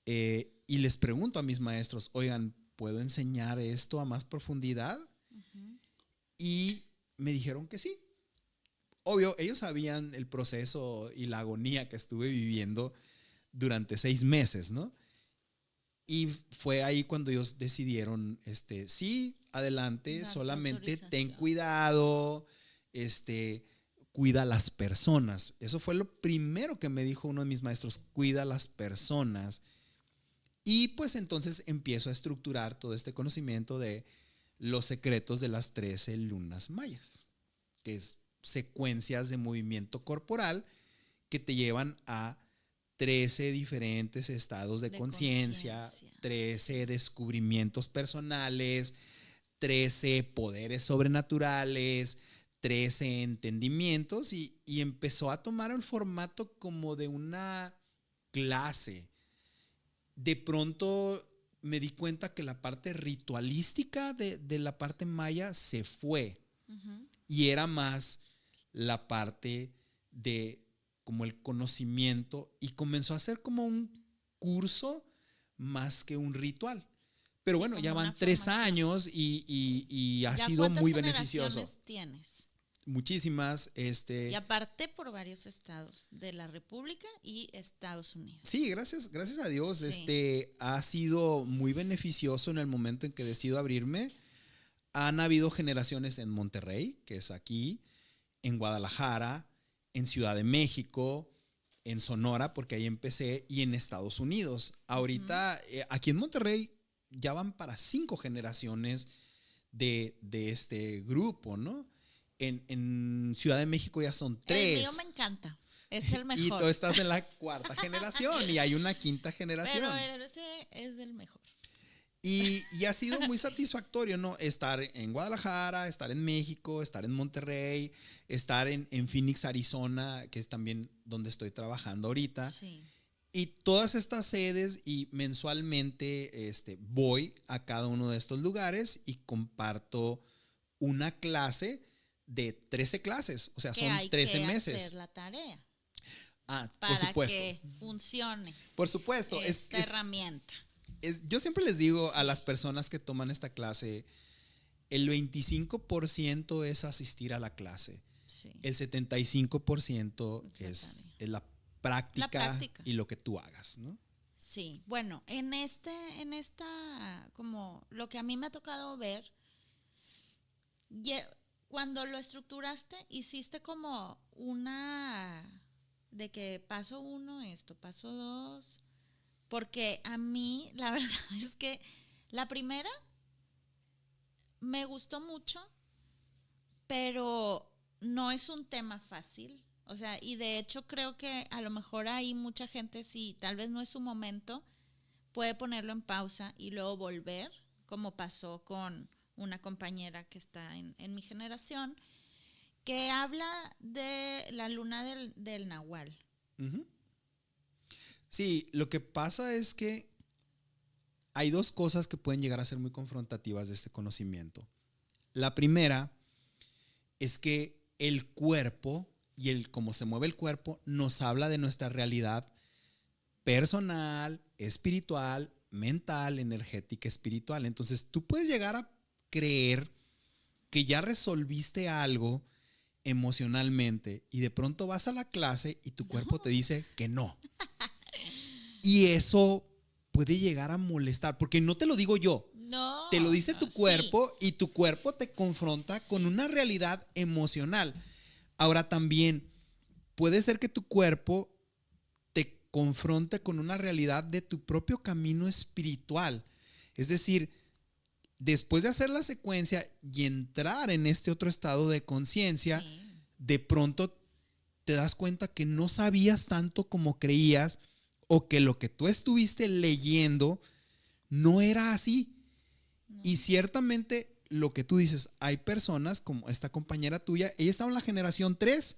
Speaker 2: y les pregunto a mis maestros, oigan, ¿puedo enseñar esto a más profundidad? Y me dijeron que sí. Obvio, ellos sabían el proceso y la agonía que estuve viviendo durante 6 meses, ¿no? Y fue ahí cuando ellos decidieron, sí, adelante, solamente ten cuidado, cuida a las personas. Eso fue lo primero que me dijo uno de mis maestros, cuida a las personas. Y pues entonces empiezo a estructurar todo este conocimiento de los secretos de las 13 lunas mayas, que es secuencias de movimiento corporal que te llevan a 13 diferentes estados de conciencia, 13 descubrimientos personales, 13 poderes sobrenaturales, 13 entendimientos y empezó a tomar el formato como de una clase. De pronto me di cuenta que la parte ritualística de la parte maya se fue. Y era más la parte de como el conocimiento, y comenzó a ser como un curso más que un ritual. Pero
Speaker 1: Sí,
Speaker 2: bueno, ya
Speaker 1: como una
Speaker 2: van 3
Speaker 1: formación.
Speaker 2: años y ha
Speaker 1: ¿Ya
Speaker 2: sido
Speaker 1: cuántas
Speaker 2: muy beneficioso.
Speaker 1: generaciones tienes?
Speaker 2: Muchísimas,
Speaker 1: Y aparte por varios estados de la República y Estados Unidos.
Speaker 2: sí, gracias a Dios,
Speaker 1: Sí.
Speaker 2: ha sido muy beneficioso en el momento en que decido abrirme. Han habido generaciones en Monterrey, que es aquí, en Guadalajara, en Ciudad de México, en Sonora, porque ahí empecé, y en Estados Unidos. Ahorita, aquí en Monterrey, ya van para 5 generaciones de este grupo, ¿no? En Ciudad de México ya son
Speaker 1: El mío
Speaker 2: 3.
Speaker 1: me encanta. Es el
Speaker 2: Y tú
Speaker 1: mejor.
Speaker 2: estás en la 4ª generación y hay una 5ª
Speaker 1: Pero
Speaker 2: generación.
Speaker 1: ese es el mejor.
Speaker 2: Y ha sido muy satisfactorio, ¿no? Estar en Guadalajara, estar en México, estar en Monterrey, estar en Phoenix, Arizona, que es también donde estoy trabajando ahorita.
Speaker 1: Sí.
Speaker 2: Y todas estas sedes, y mensualmente voy a cada uno de estos lugares y comparto una clase de 13 clases, o sea,
Speaker 1: Que
Speaker 2: son
Speaker 1: hay
Speaker 2: 13
Speaker 1: que
Speaker 2: meses.
Speaker 1: hacer la tarea
Speaker 2: Por
Speaker 1: para
Speaker 2: supuesto.
Speaker 1: que funcione
Speaker 2: Por supuesto.
Speaker 1: esta herramienta.
Speaker 2: Yo siempre les digo a las personas que toman esta clase, el 25% es asistir a la clase.
Speaker 1: Sí.
Speaker 2: El 75% es la práctica,
Speaker 1: La práctica.
Speaker 2: y lo que tú hagas, ¿no?
Speaker 1: Sí, bueno, en esta, como lo que a mí me ha tocado ver, cuando lo estructuraste, hiciste como una de que paso 1 esto, paso 2, porque a mí la verdad es que la primera me gustó mucho, pero no es un tema fácil. O sea, y de hecho creo que a lo mejor hay mucha gente, si tal vez no es su momento, puede ponerlo en pausa y luego volver, como pasó con una compañera que está en mi generación, que habla de la luna del Nahual.
Speaker 2: Uh-huh. Sí, lo que pasa es que hay 2 cosas que pueden llegar a ser muy confrontativas de este conocimiento. La primera es que el cuerpo y el cómo se mueve el cuerpo nos habla de nuestra realidad personal, espiritual, mental, energética, espiritual. Entonces tú puedes llegar a creer que ya resolviste algo emocionalmente y de pronto vas a la clase y tu cuerpo te dice que no. Y eso puede llegar a molestar, porque no te lo digo yo.
Speaker 1: No,
Speaker 2: Te lo dice
Speaker 1: no,
Speaker 2: tu cuerpo,
Speaker 1: sí.
Speaker 2: y tu cuerpo te confronta con una realidad emocional. Ahora también puede ser que tu cuerpo te confronte con una realidad de tu propio camino espiritual. Es decir, después de hacer la secuencia y entrar en este otro estado de conciencia,
Speaker 1: Sí.
Speaker 2: de pronto te das cuenta que no sabías tanto como creías, o que lo que tú estuviste leyendo no era así.
Speaker 1: No.
Speaker 2: Y ciertamente lo que tú dices, hay personas como esta compañera tuya, ella estaba en la generación 3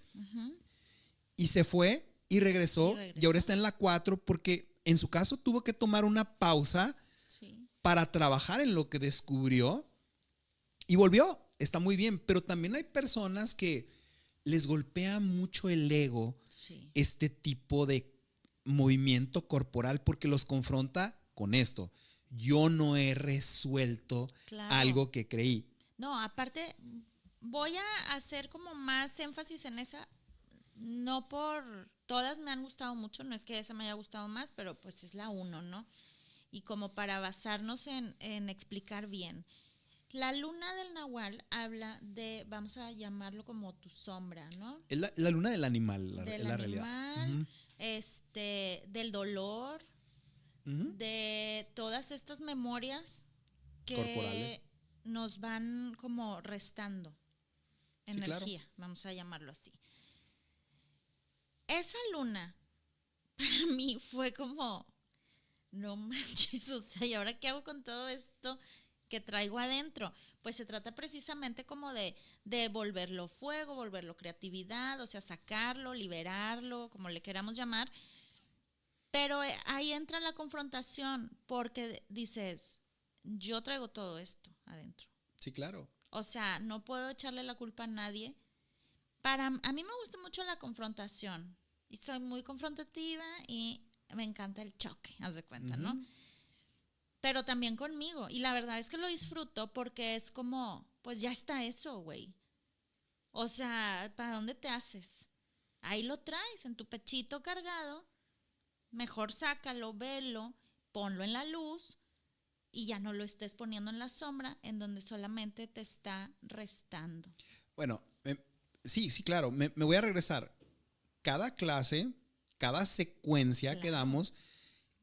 Speaker 2: y se fue y regresó, y ahora está en la 4 porque en su caso tuvo que tomar una pausa, sí, para trabajar en lo que descubrió y volvió. Está muy bien, pero también hay personas que les golpea mucho el ego, sí, este tipo de movimiento corporal, porque los confronta con esto. Yo no he resuelto, claro, algo que creí.
Speaker 1: No, aparte, voy a hacer como más énfasis en esa, no por, todas me han gustado mucho, no es que esa me haya gustado más, pero pues es la 1, ¿no? Y como para basarnos en explicar bien. La luna del Nahual habla de, vamos a llamarlo como tu sombra, ¿no?
Speaker 2: Es la luna del animal,
Speaker 1: del
Speaker 2: la
Speaker 1: animal, del dolor, de todas estas memorias que corporales nos van como restando energía, claro, vamos a llamarlo así. Esa luna para mí fue como, no manches, o sea, ¿y ahora qué hago con todo esto que traigo adentro? Pues se trata precisamente como de volverlo fuego, volverlo creatividad, o sea, sacarlo, liberarlo, como le queramos llamar. Pero ahí entra la confrontación porque dices, yo traigo todo esto adentro.
Speaker 2: Sí, claro.
Speaker 1: O sea, no puedo echarle la culpa a nadie. A mí me gusta mucho la confrontación y soy muy confrontativa y me encanta el choque, haz de cuenta, ¿no? Pero también conmigo. Y la verdad es que lo disfruto porque es como, pues ya está eso, güey. O sea, ¿para dónde te haces? Ahí lo traes en tu pechito cargado. Mejor sácalo, velo, ponlo en la luz y ya no lo estés poniendo en la sombra en donde solamente te está restando.
Speaker 2: Bueno, sí, claro. Me voy a regresar. Cada clase, cada secuencia que damos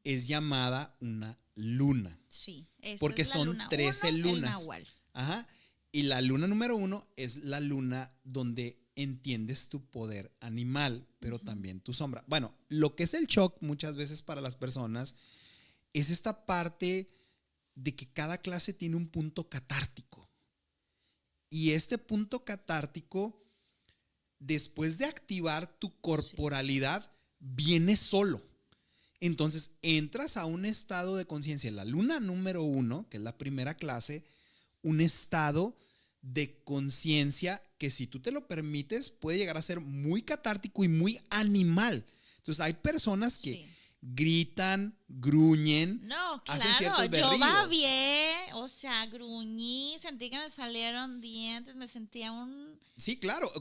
Speaker 2: es llamada una luna.
Speaker 1: Sí, esa
Speaker 2: porque
Speaker 1: es la
Speaker 2: son
Speaker 1: luna
Speaker 2: 13
Speaker 1: 1, el
Speaker 2: lunas.
Speaker 1: Nahual.
Speaker 2: Ajá. Y la luna número 1 es la luna donde entiendes tu poder animal, pero también tu sombra. Bueno, lo que es el shock muchas veces para las personas es esta parte de que cada clase tiene un punto catártico. Y este punto catártico, después de activar tu corporalidad, viene solo. Entonces entras a un estado de conciencia, la luna número 1, que es la primera clase, un estado de conciencia que, si tú te lo permites, puede llegar a ser muy catártico y muy animal. Entonces hay personas que gritan, gruñen,
Speaker 1: no,
Speaker 2: hacen ciertos berrillos.
Speaker 1: Yo babié, o sea, gruñí, sentí que me salieron dientes, me sentía un...
Speaker 2: Sí, claro,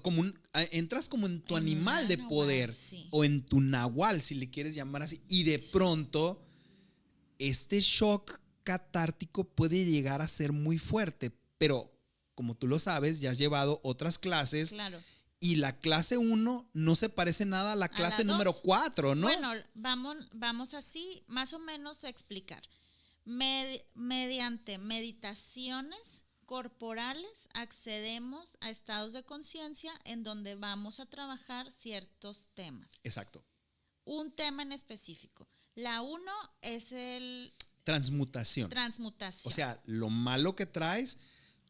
Speaker 2: entras como en tu animal de poder,
Speaker 1: sí.
Speaker 2: o en tu nahual, si le quieres llamar así, y de pronto este shock catártico puede llegar a ser muy fuerte, pero como tú lo sabes, ya has llevado otras clases.
Speaker 1: Claro.
Speaker 2: Y la clase 1 no se parece nada a la clase número 4, ¿no?
Speaker 1: Bueno, vamos así, más o menos a explicar. Mediante meditaciones corporales accedemos a estados de conciencia en donde vamos a trabajar ciertos temas.
Speaker 2: Exacto.
Speaker 1: Un tema en específico. La 1 es el...
Speaker 2: Transmutación. O sea, lo malo que traes,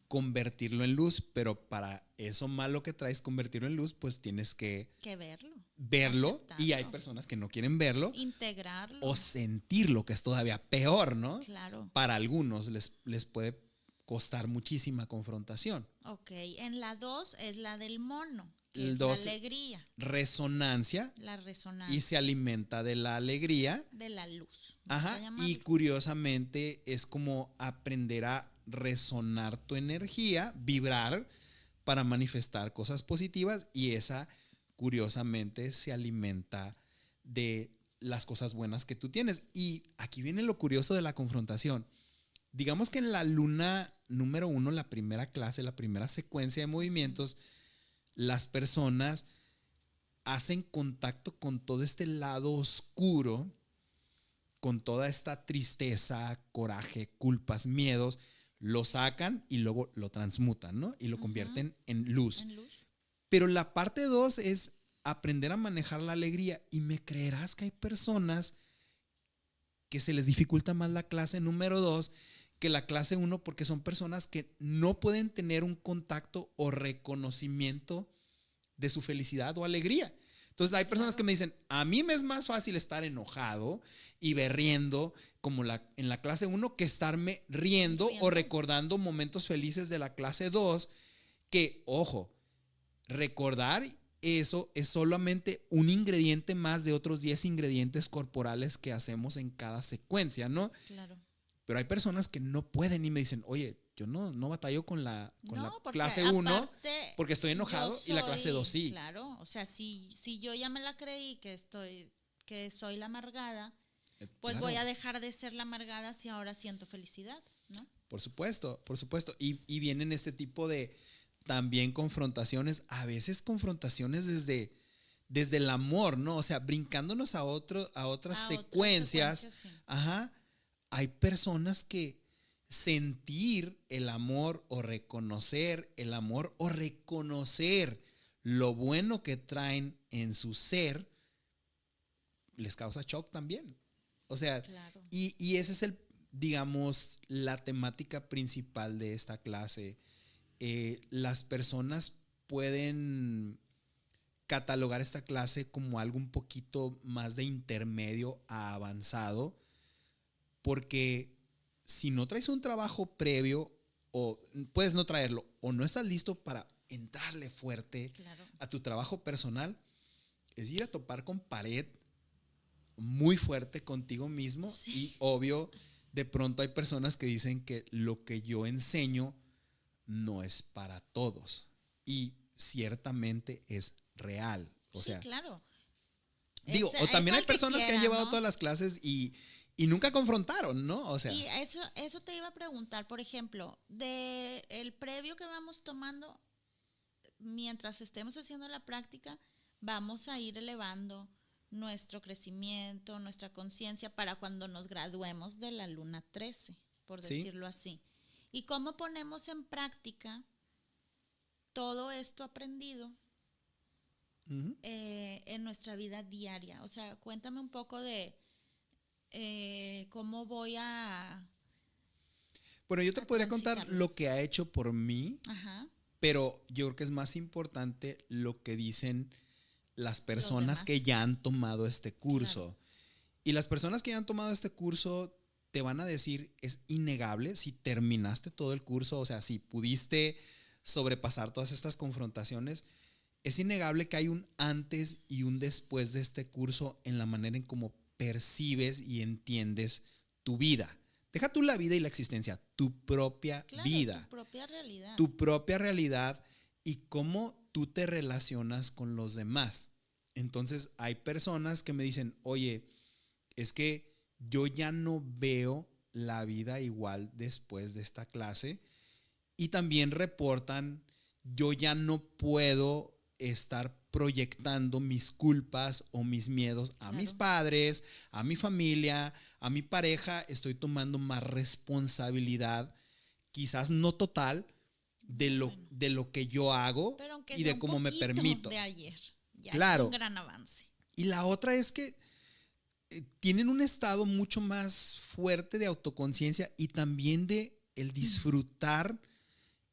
Speaker 2: convertirlo en luz, pero para eso malo que traes, convertirlo en luz, pues tienes que verlo, aceptarlo. Y hay personas que no quieren verlo,
Speaker 1: integrarlo
Speaker 2: o sentirlo, que es todavía peor, ¿no?
Speaker 1: Claro.
Speaker 2: Para algunos les puede costar muchísima confrontación.
Speaker 1: Ok, en la 2 es la del mono, que es la alegría.
Speaker 2: Resonancia.
Speaker 1: La resonancia.
Speaker 2: Y se alimenta de la alegría.
Speaker 1: De la luz.
Speaker 2: Ajá. Y curiosamente es como aprender a resonar tu energía, vibrar para manifestar cosas positivas, y esa curiosamente se alimenta de las cosas buenas que tú tienes. Y aquí viene lo curioso de la confrontación. Digamos que en la luna número 1, la primera clase, la primera secuencia de movimientos, las personas hacen contacto con todo este lado oscuro, con toda esta tristeza, coraje, culpas, miedos, lo sacan y luego lo transmutan, ¿no? Y lo convierten en luz. Pero la parte 2 es aprender a manejar la alegría. Y me creerás que hay personas que se les dificulta más la clase número 2 que la clase 1, porque son personas que no pueden tener un contacto o reconocimiento de su felicidad o alegría. Entonces hay personas que me dicen, a mí me es más fácil estar enojado y berriendo como en la clase 1 que estarme riendo o recordando momentos felices de la clase 2, que, ojo, recordar eso es solamente un ingrediente más de otros 10 ingredientes corporales que hacemos en cada secuencia, ¿no?
Speaker 1: Claro.
Speaker 2: Pero hay personas que no pueden y me dicen, oye, yo no batallo con la clase 1 porque estoy enojado, y la clase 2 sí.
Speaker 1: Claro, o sea, si yo ya me la creí que soy la amargada, pues claro, voy a dejar de ser la amargada si ahora siento felicidad, ¿no?
Speaker 2: Por supuesto. Y vienen este tipo de también confrontaciones, a veces confrontaciones desde el amor, ¿no? O sea, brincándonos a otras secuencias. Sí. Ajá. Hay personas que sentir el amor o reconocer el amor o reconocer lo bueno que traen en su ser les causa shock también. O sea, claro. Y ese es digamos, la temática principal de esta clase. Las personas pueden catalogar esta clase como algo un poquito más de intermedio a avanzado, porque si no traes un trabajo previo, o puedes no traerlo, o no estás listo para entrarle fuerte a tu trabajo personal, es ir a topar con pared muy fuerte contigo mismo. Y obvio, de pronto hay personas que dicen que lo que yo enseño no es para todos, y ciertamente es real. O sea,
Speaker 1: claro.
Speaker 2: Digo, o también hay personas que han llevado todas las clases y nunca confrontaron, ¿no? O sea.
Speaker 1: Y eso te iba a preguntar, por ejemplo, de el previo que vamos tomando, mientras estemos haciendo la práctica, vamos a ir elevando nuestro crecimiento, nuestra conciencia para cuando nos graduemos de la luna 13, por decirlo así. ¿Y cómo ponemos en práctica todo esto aprendido en nuestra vida diaria? O sea, cuéntame un poco de cómo voy a...
Speaker 2: Bueno, yo te podría contar lo que ha hecho por mí, pero yo creo que es más importante lo que dicen las personas que ya han tomado este curso. Claro. Y las personas que ya han tomado este curso te van a decir, es innegable, si terminaste todo el curso, o sea, si pudiste sobrepasar todas estas confrontaciones, es innegable que hay un antes y un después de este curso en la manera en cómo percibes y entiendes tu vida. Deja tú la vida y la existencia, tu propia vida.
Speaker 1: Tu propia realidad.
Speaker 2: Tu propia realidad y cómo tú te relacionas con los demás. Entonces hay personas que me dicen, oye, es que yo ya no veo la vida igual después de esta clase. Y también reportan, yo ya no puedo estar proyectando mis culpas o mis miedos a mis padres, a mi familia, a mi pareja. Estoy tomando más responsabilidad, quizás no total, de lo que yo hago y de cómo me permito.
Speaker 1: De ayer. Ya
Speaker 2: claro.
Speaker 1: Es un gran avance.
Speaker 2: Y la otra es que tienen un estado mucho más fuerte de autoconciencia y también de el disfrutar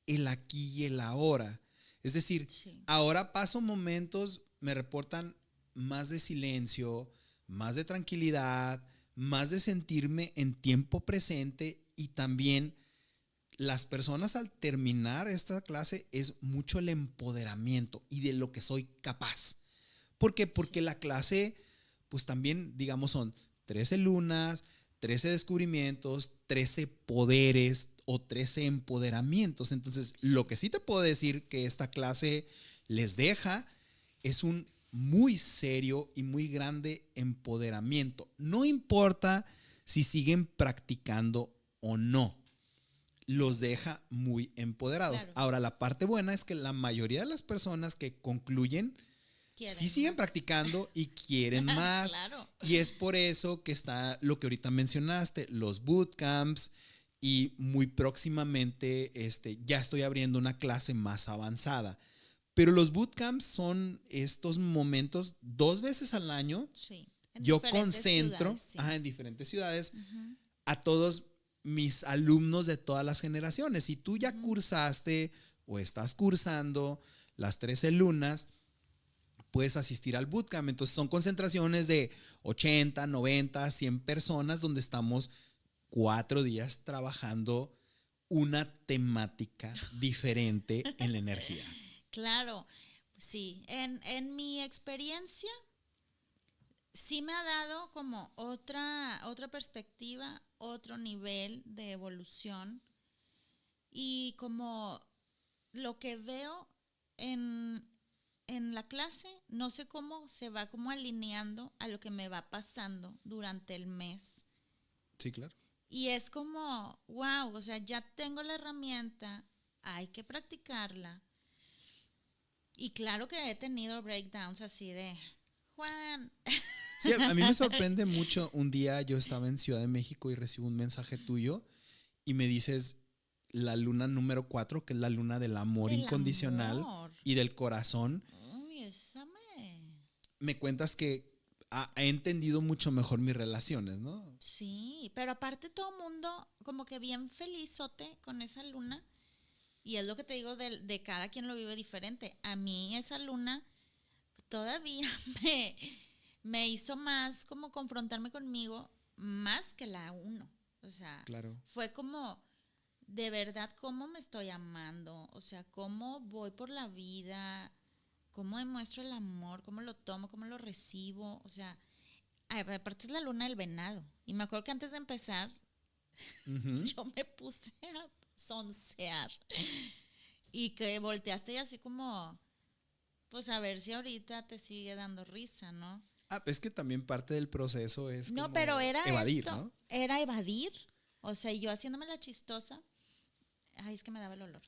Speaker 2: el aquí y el ahora. Es decir, ahora paso momentos, me reportan más de silencio, más de tranquilidad, más de sentirme en tiempo presente, y también las personas al terminar esta clase es mucho el empoderamiento y de lo que soy capaz. ¿Por qué? Porque la clase, pues también, digamos, son 13 lunas, 13 descubrimientos, 13 poderes o 13 empoderamientos. Entonces, lo que sí te puedo decir que esta clase les deja es un muy serio y muy grande empoderamiento. No importa si siguen practicando o no, los deja muy empoderados. Claro. Ahora, la parte buena es que la mayoría de las personas que concluyen sí siguen practicando y quieren más.
Speaker 1: Claro.
Speaker 2: Y es por eso que está lo que ahorita mencionaste, los bootcamps, y muy próximamente ya estoy abriendo una clase más avanzada. Pero los bootcamps son estos momentos 2 veces al año.
Speaker 1: Sí.
Speaker 2: Yo concentro en diferentes ciudades a todos mis alumnos de todas las generaciones. Si tú ya cursaste o estás cursando las 13 lunas, puedes asistir al bootcamp. Entonces son concentraciones de 80, 90, 100 personas donde estamos 4 días trabajando una temática diferente en la energía.
Speaker 1: Claro, sí. En mi experiencia sí me ha dado como otra perspectiva, otro nivel de evolución, y como lo que veo en la clase, no sé cómo se va como alineando a lo que me va pasando durante el mes.
Speaker 2: Sí, claro.
Speaker 1: Y es como, wow, o sea, ya tengo la herramienta, hay que practicarla. Y claro que he tenido breakdowns así de, Juan.
Speaker 2: Sí, a mí me sorprende mucho. Un día yo estaba en Ciudad de México y recibo un mensaje tuyo y me dices la luna número 4, que es la luna del amor incondicional y del corazón.
Speaker 1: Uy, esa
Speaker 2: me cuentas que he entendido mucho mejor mis relaciones, ¿no?
Speaker 1: Sí, pero aparte todo el mundo como que bien felizote con esa luna. Y es lo que te digo de cada quien lo vive diferente. A mí esa luna, todavía me hizo más como confrontarme conmigo más que la 1. O sea,
Speaker 2: Claro.
Speaker 1: fue como, de verdad, cómo me estoy amando, o sea, cómo voy por la vida, cómo demuestro el amor, cómo lo tomo, cómo lo recibo, o sea, aparte es la luna del venado. Y me acuerdo que antes de empezar,
Speaker 2: Ujú.
Speaker 1: yo me puse a sonsear y que volteaste y así como, pues a ver si ahorita te sigue dando risa, ¿no?
Speaker 2: Es que también parte del proceso es
Speaker 1: No, pero
Speaker 2: como
Speaker 1: era
Speaker 2: evadir,
Speaker 1: esto,
Speaker 2: ¿no?
Speaker 1: era evadir, o sea, yo haciéndome la chistosa, ay, es que me daba el olor,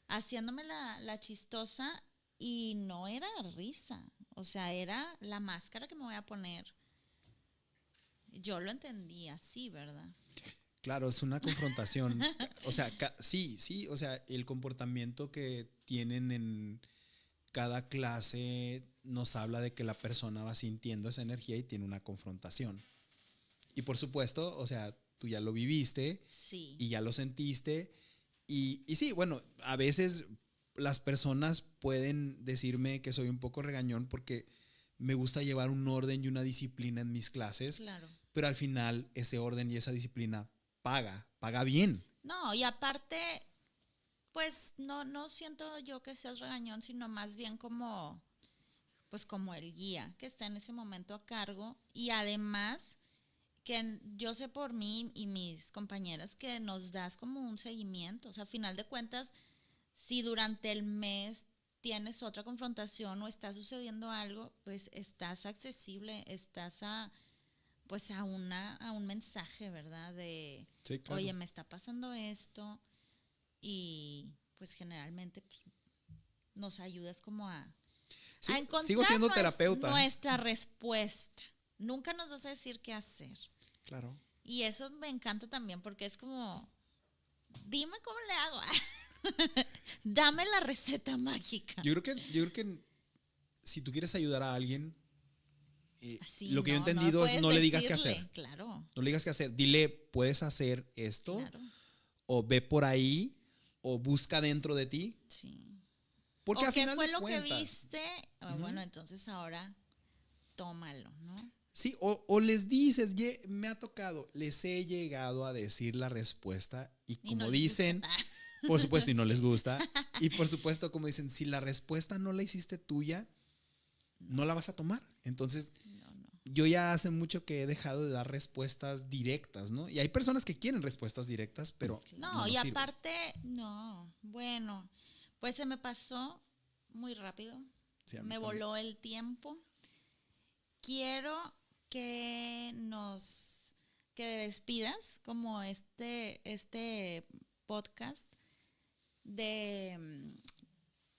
Speaker 1: haciéndome la chistosa y no era risa, o sea, era la máscara que me voy a poner. Yo lo entendí así, ¿verdad?
Speaker 2: Claro, es una confrontación. O sea, sí, sí, o sea, el comportamiento que tienen en cada clase nos habla de que la persona va sintiendo esa energía y tiene una confrontación. Y por supuesto, o sea, tú ya lo viviste
Speaker 1: Sí,
Speaker 2: y ya lo sentiste. Y sí, bueno, a veces las personas pueden decirme que soy un poco regañón porque me gusta llevar un orden y una disciplina en mis clases,
Speaker 1: claro.
Speaker 2: pero al final ese orden y esa disciplina paga bien.
Speaker 1: No, y aparte, pues no siento yo que seas regañón, sino más bien como, pues como el guía que está en ese momento a cargo y además que yo sé por mí y mis compañeras que nos das como un seguimiento, o sea, a final de cuentas, si durante el mes tienes otra confrontación o está sucediendo algo, pues estás accesible, estás a pues a un mensaje, ¿verdad? De,
Speaker 2: Sí,
Speaker 1: oye,
Speaker 2: claro.
Speaker 1: me está pasando esto y pues generalmente pues, nos ayudas como a
Speaker 2: Sigo
Speaker 1: encontrar
Speaker 2: siendo terapeuta.
Speaker 1: nuestra respuesta. Nunca nos vas a decir qué hacer.
Speaker 2: Claro.
Speaker 1: Y eso me encanta también porque es como, dime cómo le hago. Dame la receta mágica.
Speaker 2: Yo creo que si tú quieres ayudar a alguien,
Speaker 1: Así,
Speaker 2: lo que yo he
Speaker 1: no me
Speaker 2: entendido es
Speaker 1: puedes
Speaker 2: no le digas qué hacer.
Speaker 1: decirle. Claro,
Speaker 2: No le digas qué hacer. Dile, puedes hacer esto,
Speaker 1: claro,
Speaker 2: o ve por ahí, o busca dentro de ti.
Speaker 1: sí.
Speaker 2: Porque
Speaker 1: ¿O
Speaker 2: a
Speaker 1: qué
Speaker 2: final
Speaker 1: fue
Speaker 2: de
Speaker 1: lo que
Speaker 2: cuentas,
Speaker 1: viste?
Speaker 2: ujú,
Speaker 1: Bueno, entonces ahora tómalo, ¿no?
Speaker 2: sí, o les dices, me ha tocado, les he llegado a decir la respuesta y
Speaker 1: Y no
Speaker 2: como
Speaker 1: les gusta.
Speaker 2: dicen, por supuesto, y no les gusta, y por supuesto, como dicen, si la respuesta no la hiciste tuya,
Speaker 1: No,
Speaker 2: no la vas a tomar. Entonces,
Speaker 1: no.
Speaker 2: yo ya hace mucho que he dejado de dar respuestas directas, ¿no? Y hay personas que quieren respuestas directas, pero no
Speaker 1: No, y
Speaker 2: nos sirve.
Speaker 1: aparte, no, bueno, pues se me pasó muy rápido,
Speaker 2: Sí, a mí
Speaker 1: me
Speaker 2: también.
Speaker 1: voló el tiempo. Quiero que que despidas como este podcast de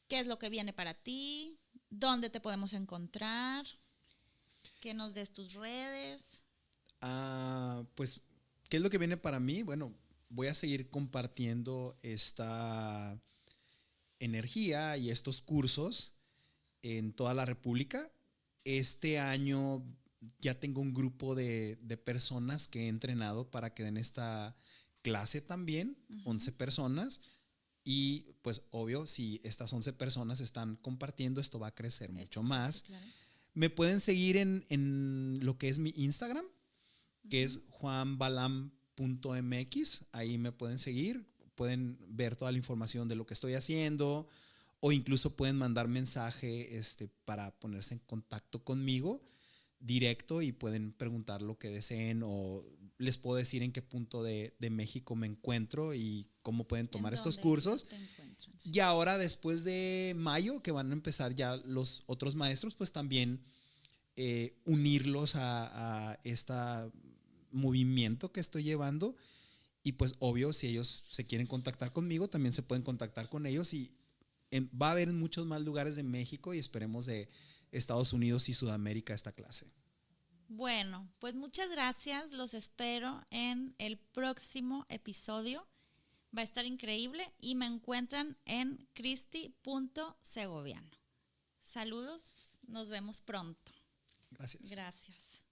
Speaker 1: qué es lo que viene para ti, dónde te podemos encontrar, que nos des tus redes.
Speaker 2: Pues, ¿qué es lo que viene para mí? Bueno, voy a seguir compartiendo esta energía y estos cursos en toda la República. Este año ya tengo un grupo de personas que he entrenado para que den esta clase también, 11 personas. Y pues obvio, si estas 11 personas están compartiendo, esto va a crecer
Speaker 1: Esto
Speaker 2: mucho
Speaker 1: crece,
Speaker 2: más.
Speaker 1: claro.
Speaker 2: Me pueden seguir en lo que es mi Instagram, que es juanbalam.mx. Ahí me pueden seguir, pueden ver toda la información de lo que estoy haciendo o incluso pueden mandar mensaje para ponerse en contacto conmigo directo y pueden preguntar lo que deseen o les puedo decir en qué punto de México me encuentro y cómo pueden
Speaker 1: ¿En
Speaker 2: tomar estos
Speaker 1: dónde
Speaker 2: cursos.
Speaker 1: te encuentran?
Speaker 2: Y
Speaker 1: Sí.
Speaker 2: ahora después de mayo, que van a empezar ya los otros maestros, pues también unirlos a este movimiento que estoy llevando. Y pues obvio, si ellos se quieren contactar conmigo, también se pueden contactar con ellos y va a haber en muchos más lugares de México y esperemos de Estados Unidos y Sudamérica esta clase.
Speaker 1: Bueno, pues muchas gracias. Los espero en el próximo episodio. Va a estar increíble y me encuentran en cristi.segoviano. Saludos, nos vemos pronto.
Speaker 2: Gracias.
Speaker 1: Gracias.